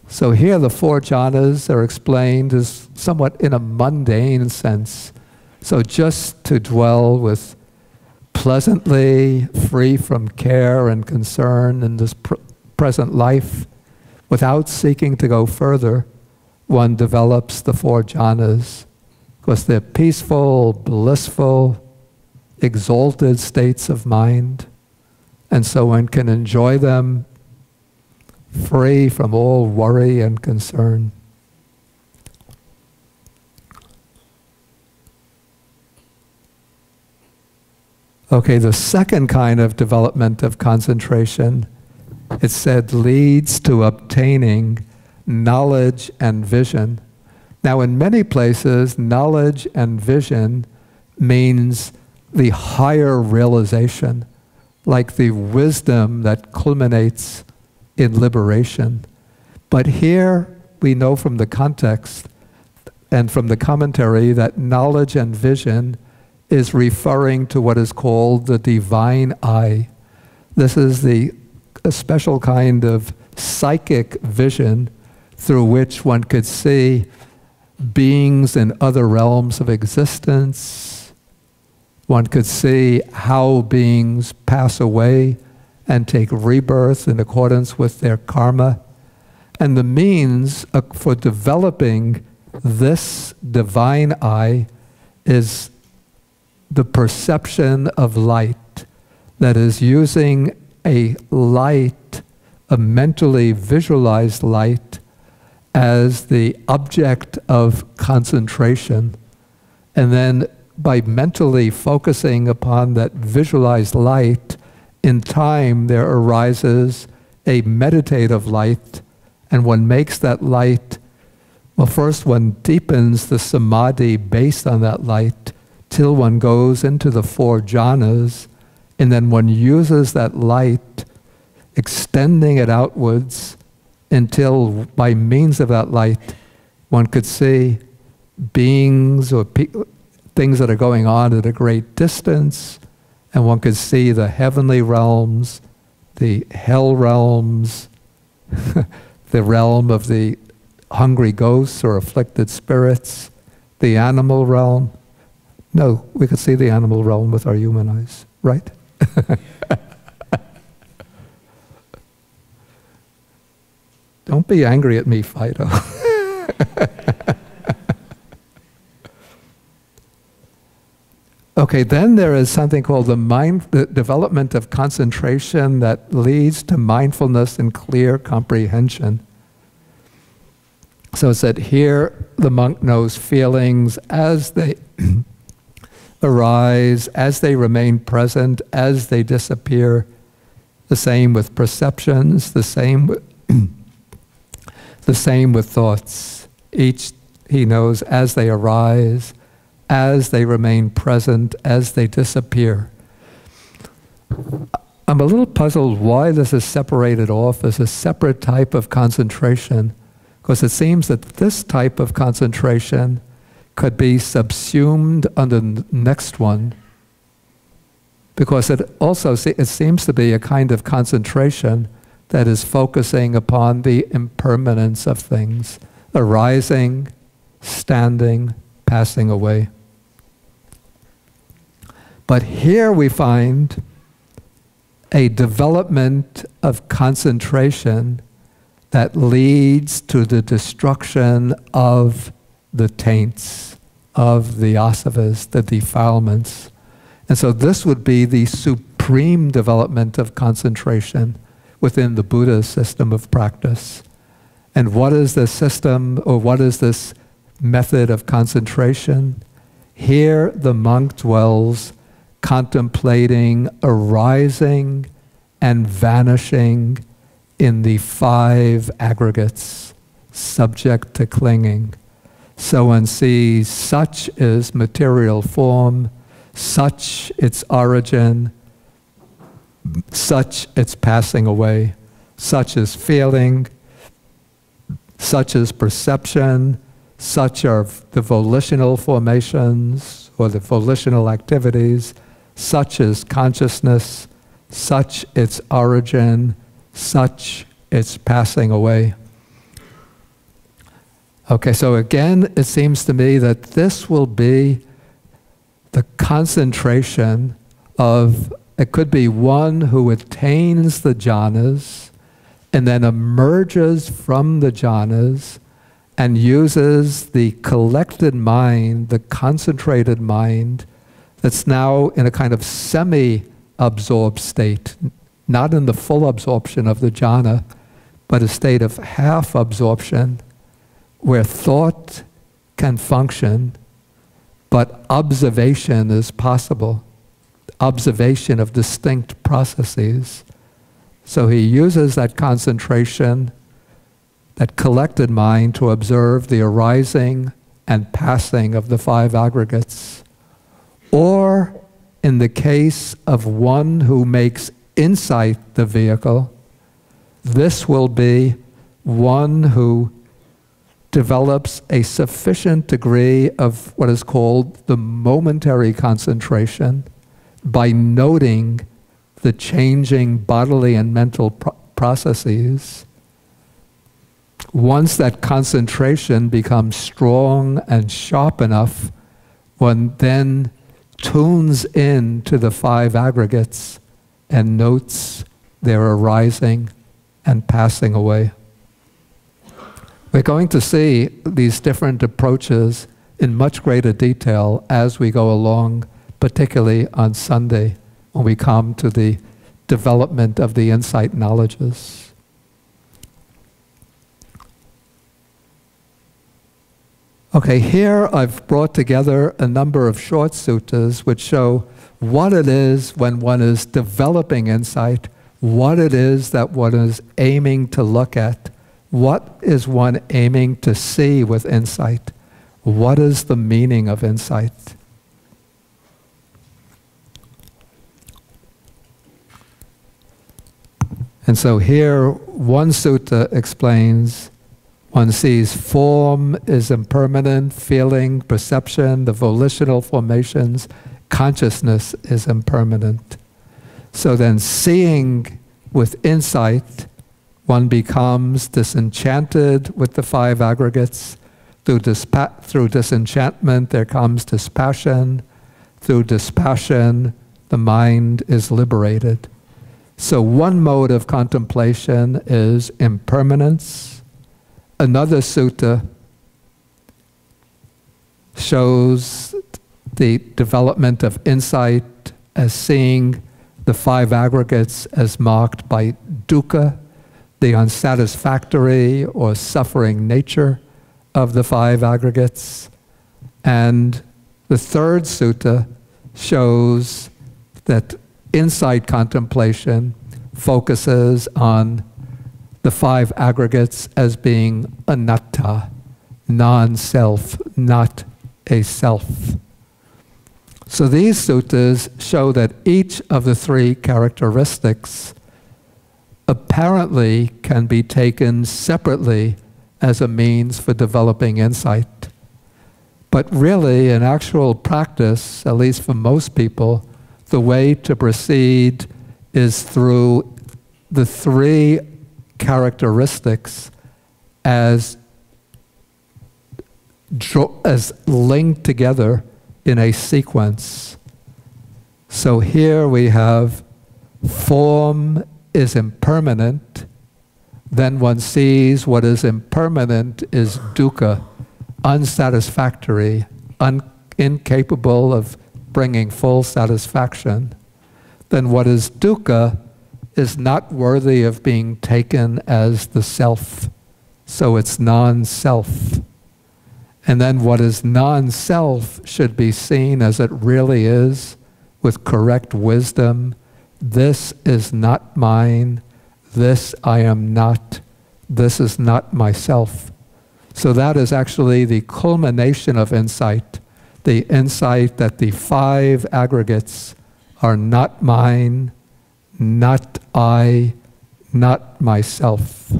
So here the 4 jhanas are explained as somewhat in a mundane sense. So just to dwell with pleasantly, free from care and concern in this present life, without seeking to go further, one develops the 4 jhanas, because they're peaceful, blissful, exalted states of mind, and so one can enjoy them free from all worry and concern. Okay, the second kind of development of concentration, it said, leads to obtaining knowledge and vision. Now, in many places, knowledge and vision means the higher realization, like the wisdom that culminates in liberation. But here we know from the context and from the commentary that knowledge and vision is referring to what is called the divine eye. This is a special kind of psychic vision through which one could see beings in other realms of existence. One could see how beings pass away and take rebirth in accordance with their karma. And the means for developing this divine eye is the perception of light, that is, using a light, a mentally visualized light, as the object of concentration. And then by mentally focusing upon that visualized light, in time there arises a meditative light, and one makes that light, well, first one deepens the samadhi based on that light till one goes into the 4 jhanas, and then one uses that light, extending it outwards until by means of that light one could see beings or things that are going on at a great distance, and one could see the heavenly realms, the hell realms, the realm of the hungry ghosts or afflicted spirits, the animal realm. No, we could see the animal realm with our human eyes, right? Don't be angry at me, Fido. Okay, then there is something called the development of concentration that leads to mindfulness and clear comprehension. So it said here the monk knows feelings as they arise, as they remain present, as they disappear. The same with perceptions, the same with the same with thoughts. Each, he knows, as they arise, as they remain present, as they disappear. I'm a little puzzled why this is separated off as a separate type of concentration, because it seems that this type of concentration could be subsumed under the next one, because it seems to be a kind of concentration that is focusing upon the impermanence of things, arising, standing, passing away. But here we find a development of concentration that leads to the destruction of the taints, of the asavas, the defilements. And so this would be the supreme development of concentration within the Buddha's system of practice. And what is this system, or what is this method of concentration? Here the monk dwells contemplating arising and vanishing in the 5 aggregates, subject to clinging. So one sees such is material form, such its origin, such its passing away, such is feeling, such is perception, such are the volitional formations or the volitional activities, such is consciousness, such its origin, such its passing away. Okay, so again, it seems to me that this will be the concentration of, it could be one who attains the jhanas and then emerges from the jhanas and uses the collected mind, the concentrated mind, that's now in a kind of semi-absorbed state, not in the full absorption of the jhana, but a state of half absorption where thought can function, but observation is possible, observation of distinct processes. So he uses that concentration, that collected mind, to observe the arising and passing of the 5 aggregates. Or, in the case of one who makes insight the vehicle, this will be one who develops a sufficient degree of what is called the momentary concentration by noting the changing bodily and mental processes. Once that concentration becomes strong and sharp enough, one then tunes in to the 5 aggregates and notes their arising and passing away. We're going to see these different approaches in much greater detail as we go along, particularly on Sunday, when we come to the development of the insight knowledges. Okay, here I've brought together a number of short suttas which show what it is when one is developing insight, what it is that one is aiming to look at, what is one aiming to see with insight, what is the meaning of insight. And so here one sutta explains, one sees form is impermanent, feeling, perception, the volitional formations, consciousness is impermanent. So then seeing with insight, one becomes disenchanted with the 5 aggregates. Through disenchantment there comes dispassion. Through dispassion the mind is liberated. So one mode of contemplation is impermanence. Another sutta shows the development of insight as seeing the 5 aggregates as marked by dukkha, the unsatisfactory or suffering nature of the 5 aggregates. And the third sutta shows that insight contemplation focuses on the five aggregates as being anatta, non-self, not a self. So these suttas show that each of the three characteristics apparently can be taken separately as a means for developing insight. But really, in actual practice, at least for most people, the way to proceed is through the three characteristics as linked together in a sequence. So here we have form is impermanent, then one sees what is impermanent is dukkha, unsatisfactory, incapable of bringing full satisfaction. Then what is dukkha is not worthy of being taken as the self, so it's non-self. And then what is non-self should be seen as it really is, with correct wisdom. This is not mine, this I am not, this is not myself. So that is actually the culmination of insight, the insight that the five aggregates are not mine, not I, not myself.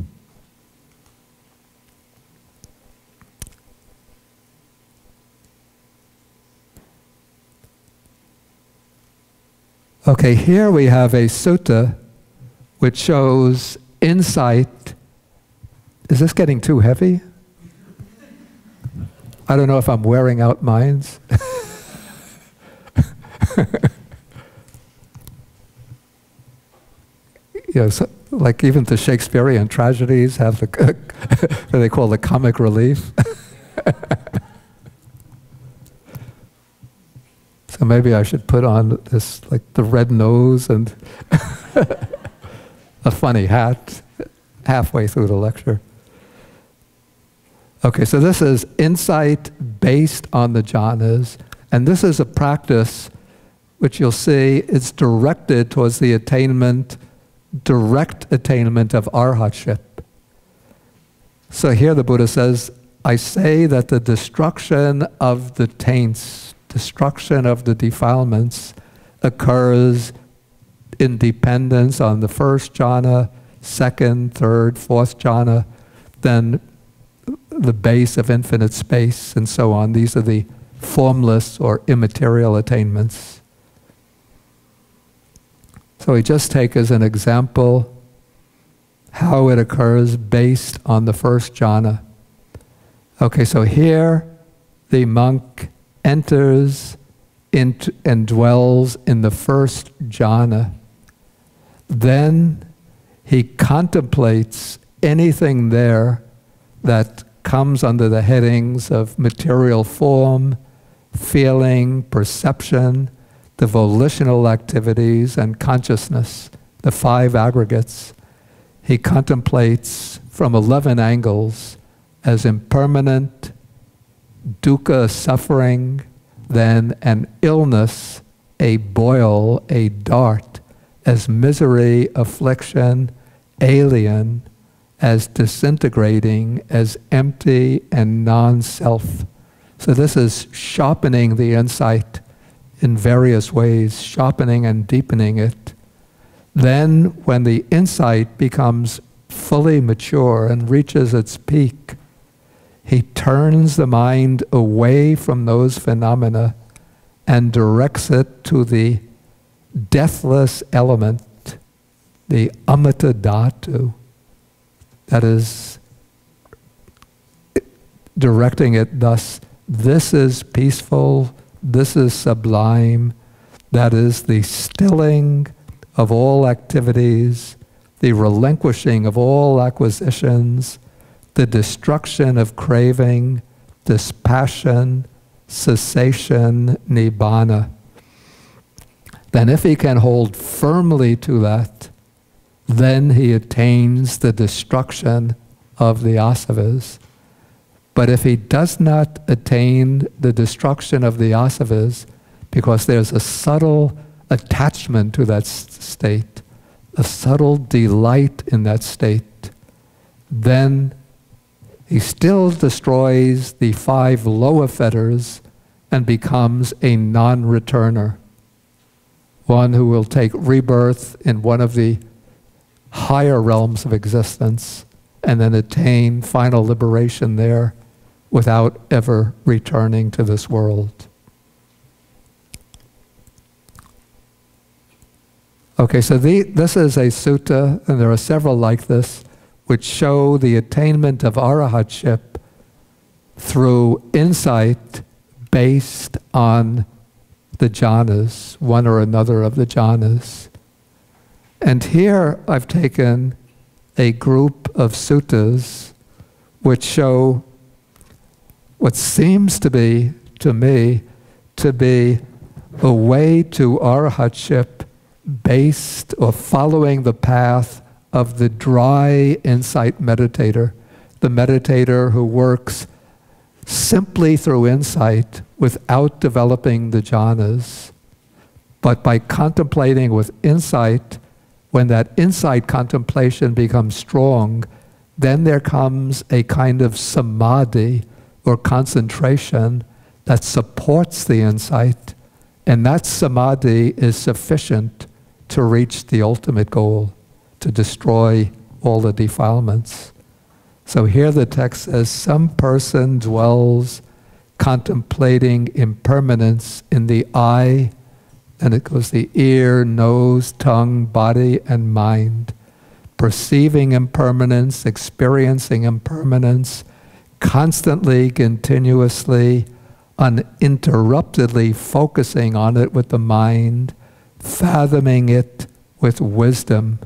Okay, here we have a sutta which shows insight. Is this getting too heavy? I don't know if I'm wearing out minds. You know, so, like even the Shakespearean tragedies have the what they call the comic relief. So maybe I should put on this, like the red nose and a funny hat halfway through the lecture. Okay, so this is insight based on the jhanas, and this is a practice which you'll see is directed towards the direct attainment of arhatship. So here the Buddha says, I say that the destruction of the taints, destruction of the defilements occurs in dependence on the first jhana, second, third, fourth jhana, then the base of infinite space, and so on. These are the formless or immaterial attainments. So we just take as an example how it occurs based on the first jhana. Okay, so here the monk enters into and dwells in the first jhana. Then he contemplates anything there that comes under the headings of material form, feeling, perception, the volitional activities, and consciousness, the five aggregates. He contemplates from 11 angles as impermanent, dukkha, suffering, then an illness, a boil, a dart, as misery, affliction, alien, as disintegrating, as empty and non-self. So this is sharpening the insight in various ways, sharpening and deepening it. Then when the insight becomes fully mature and reaches its peak, he turns the mind away from those phenomena and directs it to the deathless element, the amata dhatu. That is, directing it thus, this is peaceful, this is sublime, that is the stilling of all activities, the relinquishing of all acquisitions, the destruction of craving, dispassion, cessation, nibbana. Then if he can hold firmly to that, then he attains the destruction of the asavas. But if he does not attain the destruction of the asavas, because there's a subtle attachment to that state, a subtle delight in that state. Then he still destroys the 5 lower fetters and becomes a non-returner, one who will take rebirth in one of the higher realms of existence and then attain final liberation there without ever returning to this world. Okay, so this is a sutta, and there are several like this, which show the attainment of arahatship through insight based on the jhanas, one or another of the jhanas. And here I've taken a group of suttas which show what seems to be, to me, to be a way to arahatship based or following the path of the dry insight meditator, the meditator who works simply through insight without developing the jhanas, but by contemplating with insight. When that insight contemplation becomes strong, then there comes a kind of samadhi or concentration that supports the insight, and that samadhi is sufficient to reach the ultimate goal, to destroy all the defilements. So here the text says, some person dwells contemplating impermanence in the eye, and it goes the ear, nose, tongue, body, and mind, perceiving impermanence, experiencing impermanence, constantly, continuously, uninterruptedly focusing on it with the mind, fathoming it with wisdom.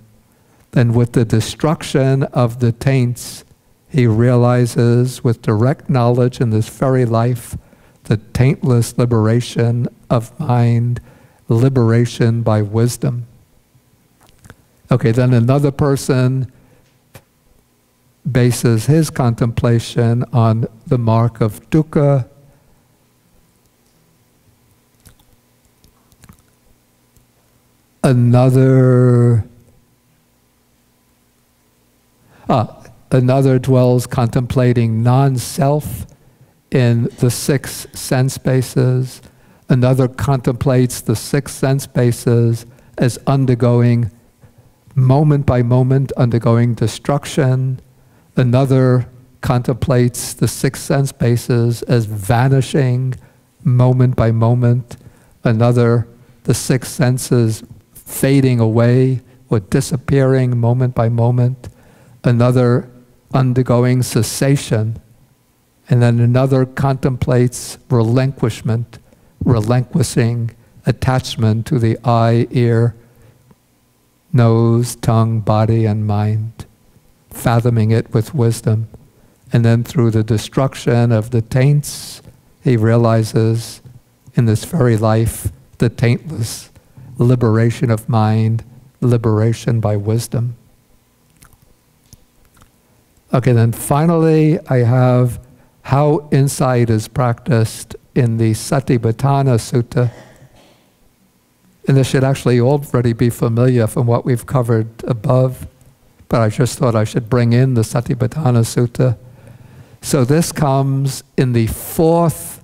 Then with the destruction of the taints, he realizes with direct knowledge in this very life the taintless liberation of mind, liberation by wisdom. Okay, then another person bases his contemplation on the mark of dukkha. Another dwells contemplating non-self in the 6 sense bases. Another contemplates the 6 sense bases as undergoing, moment by moment, undergoing destruction. Another contemplates the 6 sense bases as vanishing, moment by moment. Another, the 6 senses fading away or disappearing moment by moment. Another undergoing cessation. And then another contemplates relinquishment, relinquishing attachment to the eye, ear, nose, tongue, body, and mind, fathoming it with wisdom. And then through the destruction of the taints, he realizes in this very life the taintless liberation of mind, liberation by wisdom. Okay, then finally I have how insight is practiced in the Satipatthana Sutta. And this should actually already be familiar from what we've covered above, but I just thought I should bring in the Satipatthana Sutta. So this comes in the 4th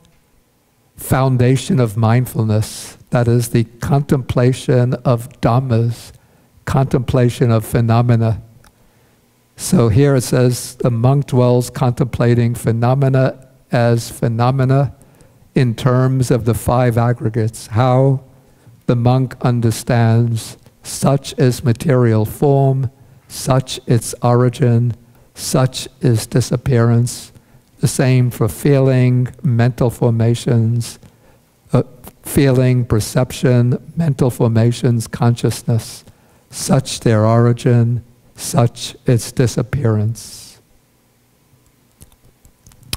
foundation of mindfulness, that is the contemplation of dhammas, contemplation of phenomena. So here it says, the monk dwells contemplating phenomena as phenomena in terms of the 5 aggregates. How the monk understands such is material form, such its origin, such is disappearance. The same for feeling, mental formations, feeling, perception, mental formations, consciousness, such their origin, such its disappearance.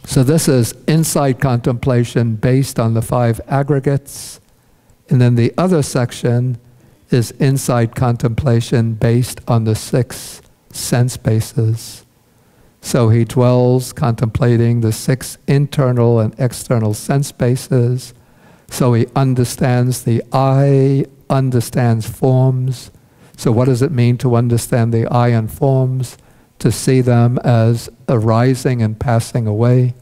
So this is insight contemplation based on the 5 aggregates. And then the other section is insight contemplation based on the 6 sense bases. So he dwells contemplating the 6 internal and external sense bases, So he understands the I, understands forms. So what does it mean to understand the I and forms? To see them as arising and passing away,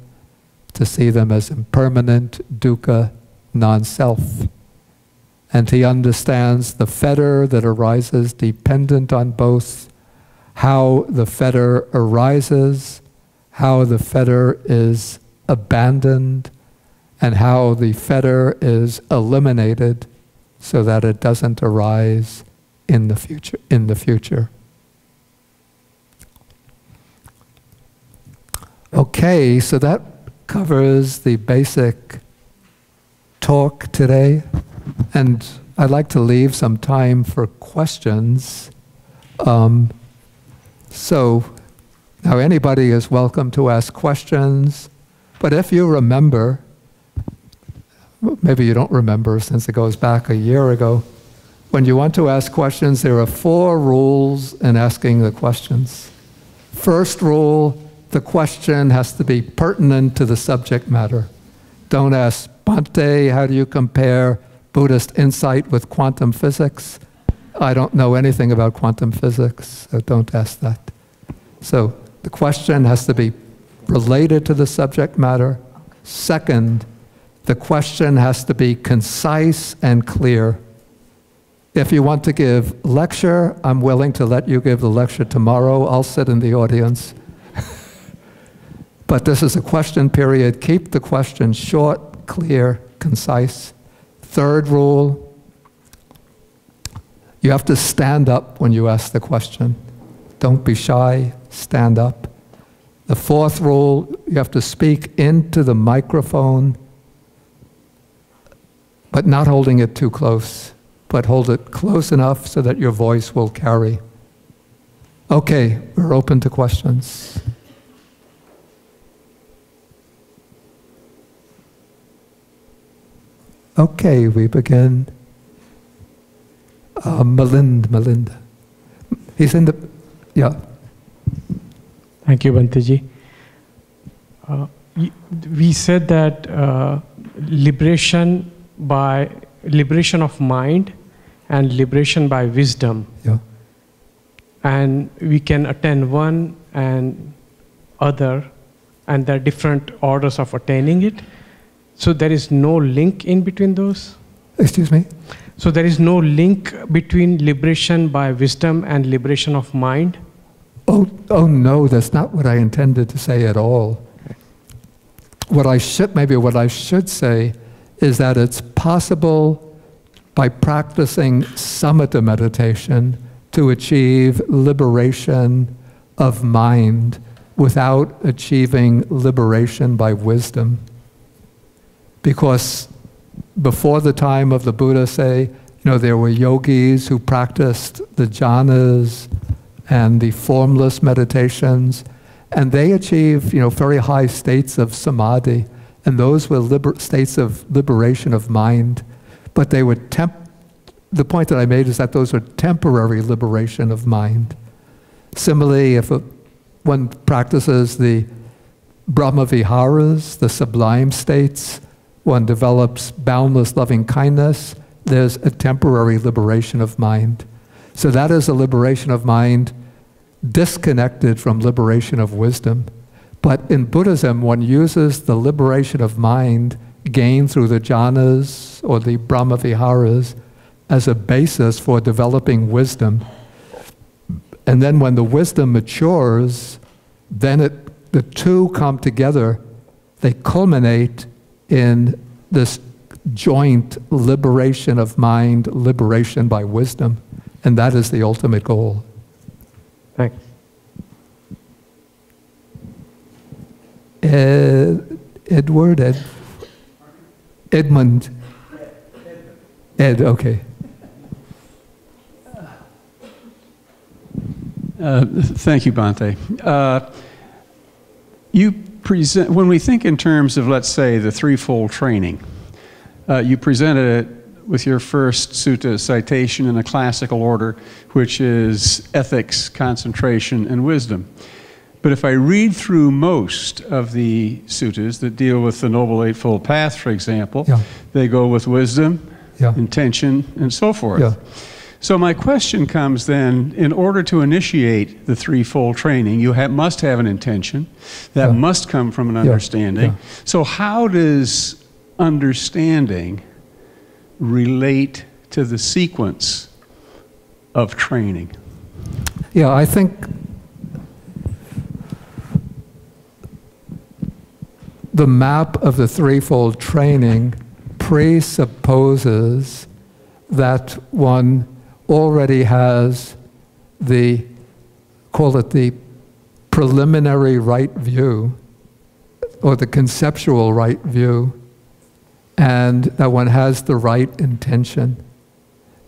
to see them as impermanent, dukkha, non-self. And he understands the fetter that arises dependent on both, how the fetter arises, how the fetter is abandoned, and how the fetter is eliminated so that it doesn't arise in the future. Okay, so that covers the basic talk today, and I'd like to leave some time for questions. So now anybody is welcome to ask questions, but if you remember, maybe you don't remember since it goes back a year ago, when you want to ask questions, there are 4 rules in asking the questions. First rule, the question has to be pertinent to the subject matter. Don't ask, Bhante, how do you compare Buddhist insight with quantum physics? I don't know anything about quantum physics, so don't ask that. So the question has to be related to the subject matter. Second, the question has to be concise and clear. If you want to give lecture, I'm willing to let you give the lecture tomorrow. I'll sit in the audience. But this is a question period. Keep the question short, clear, concise. Third rule, you have to stand up when you ask the question. Don't be shy, stand up. The fourth rule, you have to speak into the microphone, but not holding it too close, but hold it close enough so that your voice will carry. Okay, we're open to questions. Okay, we begin. Melinda. He's in the, yeah. Thank you, Bhanteji. We said that liberation of mind and liberation by wisdom. Yeah. And we can attain one and other, and there are different orders of attaining it. So there is no link in between those? Excuse me? So there is no link between liberation by wisdom and liberation of mind? Oh no, that's not what I intended to say at all. What I should say is that it's possible by practicing samatha meditation to achieve liberation of mind without achieving liberation by wisdom. Because before the time of the Buddha, there were yogis who practiced the jhanas and the formless meditations, and they achieved, very high states of samadhi, and those were states of liberation of mind. But they were the point that I made is that those were temporary liberation of mind. Similarly, if one practices the Brahma Viharas, the sublime states, one develops boundless loving kindness, there's a temporary liberation of mind. So that is a liberation of mind disconnected from liberation of wisdom. But in Buddhism, one uses the liberation of mind gained through the jhanas or the Brahma Viharas as a basis for developing wisdom. And then when the wisdom matures, then the two come together, they culminate in this joint liberation of mind, liberation by wisdom, and that is the ultimate goal. Thanks. Edmund. Ed, okay. Thank you, Bhante. When we think in terms of, let's say, the threefold training, you presented it with your first sutta citation in a classical order, which is ethics, concentration, and wisdom. But if I read through most of the suttas that deal with the Noble Eightfold Path, for example, they go with wisdom, intention, and so forth. So my question comes then, in order to initiate the threefold training, you must have an intention. That must come from an understanding. So how does understanding relate to the sequence of training? Yeah, I think the map of the threefold training presupposes that one already has the, call it the preliminary right view, or the conceptual right view, and that one has the right intention.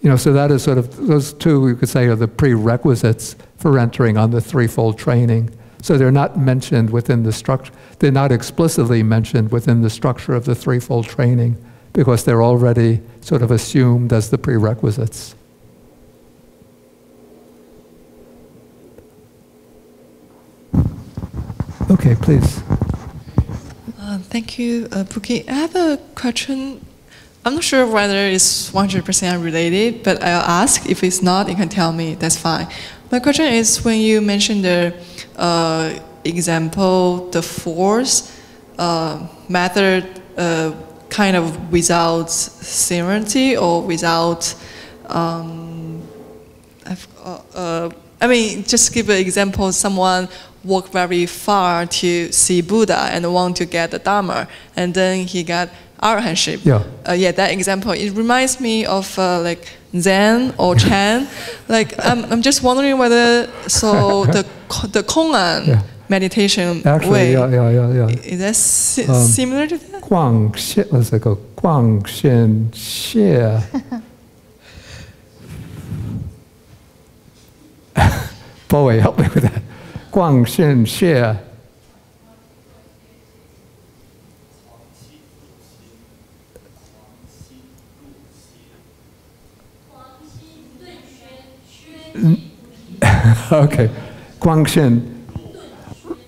You know, so that is sort of, those two, we could say, are the prerequisites for entering on the threefold training. So they're not mentioned within the structure, they're not explicitly mentioned within the structure of the threefold training, because they're already sort of assumed as the prerequisites. Okay, please. Thank you, Puki. I have a question. I'm not sure whether it's 100% related, but I'll ask. If it's not, you can tell me. That's fine. My question is, when you mentioned the example, the fourth method, kind of without similarity or without, I mean, just give an example. Someone walked very far to see Buddha and want to get the Dharma, and then he got arahantship. That example, it reminds me of like Zen or Chan. Like I'm just wondering whether the Kongan meditation way is that similar to that? Let's go. Guang Shen Xie. Boy, help me with that. Guang Shen Xie. Okay. Guang Shen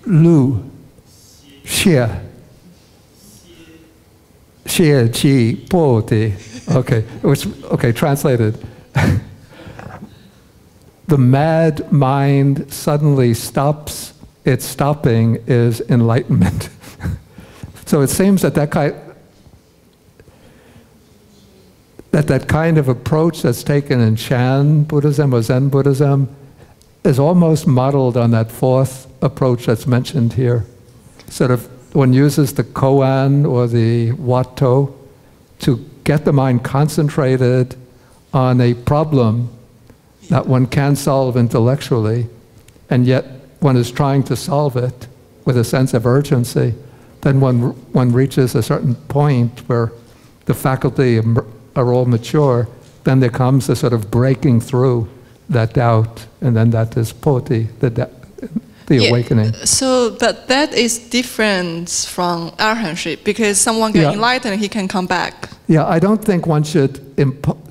Lu Xie. Xie Qi Po Di. Okay. Okay, translated. The mad mind suddenly stops. Its stopping is enlightenment. So it seems that that kind of approach that's taken in Chan Buddhism or Zen Buddhism is almost modeled on that fourth approach that's mentioned here. Sort of one uses the koan or the watto to get the mind concentrated on a problem that one can solve intellectually, and yet one is trying to solve it with a sense of urgency. Then one reaches a certain point where the faculty are all mature, then there comes a sort of breaking through that doubt, and then that is poti, the awakening. So that is different from arahantship, because someone get enlightened, he can come back. Yeah, I don't think one should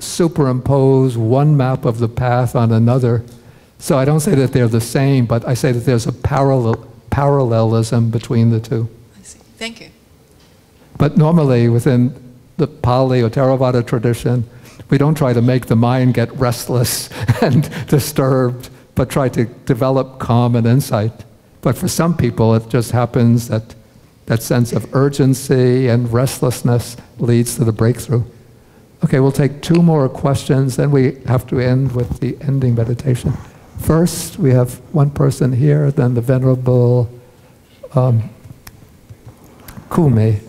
superimpose one map of the path on another. So I don't say that they're the same, but I say that there's a parallelism between the two. I see. Thank you. But normally within the Pali or Theravada tradition, we don't try to make the mind get restless and disturbed, but try to develop calm and insight. But for some people, it just happens that that sense of urgency and restlessness leads to the breakthrough. Okay, we'll take two more questions, then we have to end with the ending meditation. First, we have one person here, then the Venerable Kume.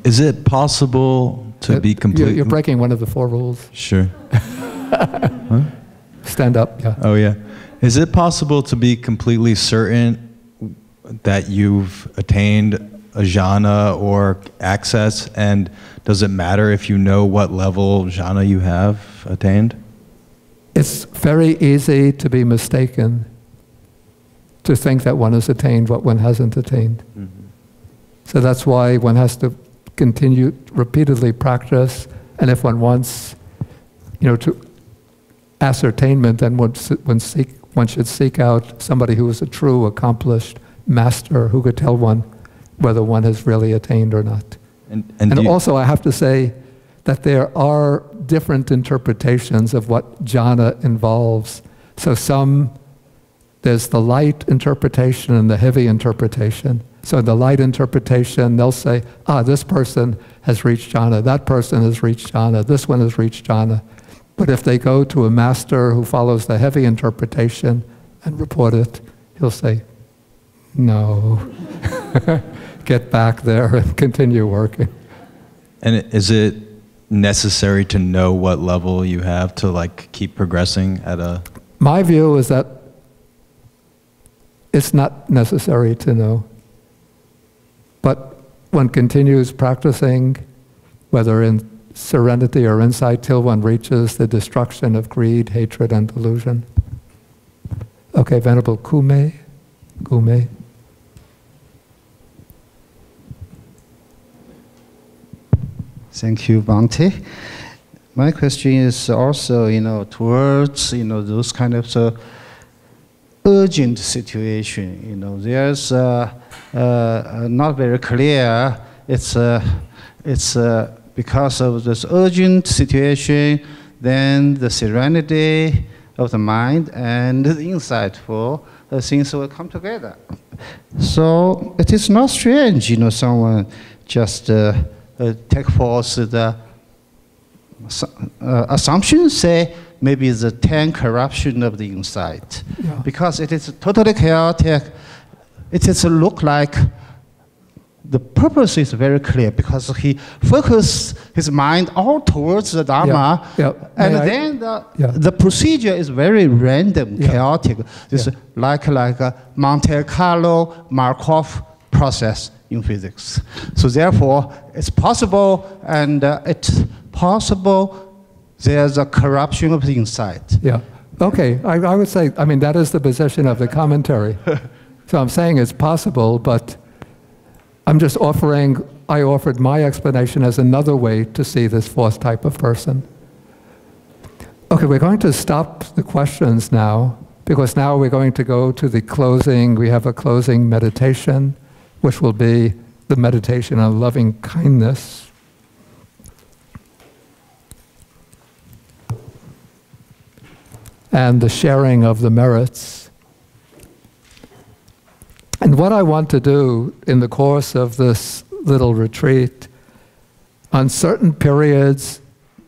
Is it possible to be complete? You're breaking one of the four rules. Sure. Huh? Stand up, yeah. Oh, yeah. Is it possible to be completely certain that you've attained a jhana or access, and does it matter if you know what level jhana you have attained? It's very easy to be mistaken, to think that one has attained what one hasn't attained. Mm-hmm. So that's why one has to continue repeatedly practice, and if one wants, to ascertainment, then one should seek out somebody who is a true, accomplished master who could tell one whether one has really attained or not. And also, I have to say that there are different interpretations of what jhana involves. So there's the light interpretation and the heavy interpretation. So in the light interpretation, they'll say, this person has reached jhana, that person has reached jhana, this one has reached jhana. But if they go to a master who follows the heavy interpretation and report it, he'll say, no, get back there and continue working. And is it necessary to know what level you have to like keep progressing at a... My view is that it's not necessary to know. But one continues practicing, whether in serenity or insight, till one reaches the destruction of greed, hatred, and delusion. Okay, Venerable Kume. Thank you, Bhante. My question is also, towards, those kind of urgent situation. There's not very clear. It's because of this urgent situation, then the serenity of the mind and the insightful things will come together. So it is not strange, someone just take forth the assumption, say maybe the 10 corruption of the insight. Yeah. Because it is totally chaotic. It is look like the purpose is very clear because he focused his mind all towards the Dharma, and then the procedure is very random, chaotic. It's like a Monte Carlo Markov process in physics. So therefore, it's possible, and it's possible there's a corruption of the insight. Yeah. Okay. I would say, that is the position of the commentary. So I'm saying it's possible, but I'm just I offered my explanation as another way to see this fourth type of person. Okay, we're going to stop the questions now, because now we're going to go to the closing. We have a closing meditation, which will be the meditation on loving kindness. And the sharing of the merits. And what I want to do in the course of this little retreat, on certain periods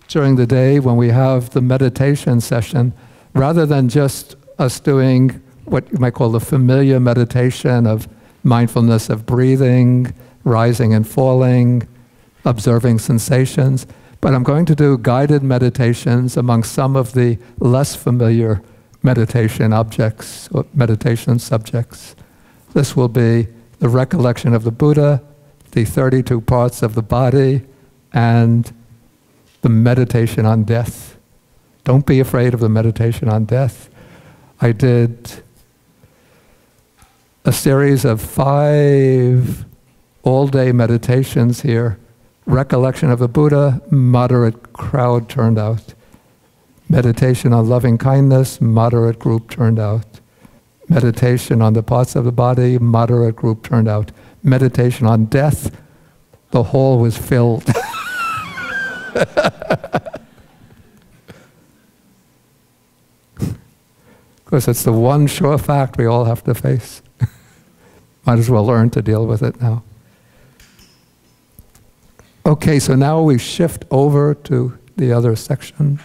during the day when we have the meditation session, rather than just us doing what you might call the familiar meditation of mindfulness of breathing, rising and falling, observing sensations, but I'm going to do guided meditations among some of the less familiar meditation objects, or meditation subjects. This will be the recollection of the Buddha, the 32 parts of the body, and the meditation on death. Don't be afraid of the meditation on death. I did a series of 5 all-day meditations here. Recollection of the Buddha, moderate crowd turned out. Meditation on loving kindness, moderate group turned out. Meditation on the parts of the body, moderate group turned out. Meditation on death, the hall was filled. Because it's the one sure fact we all have to face. Might as well learn to deal with it now. Okay, so now we shift over to the other section.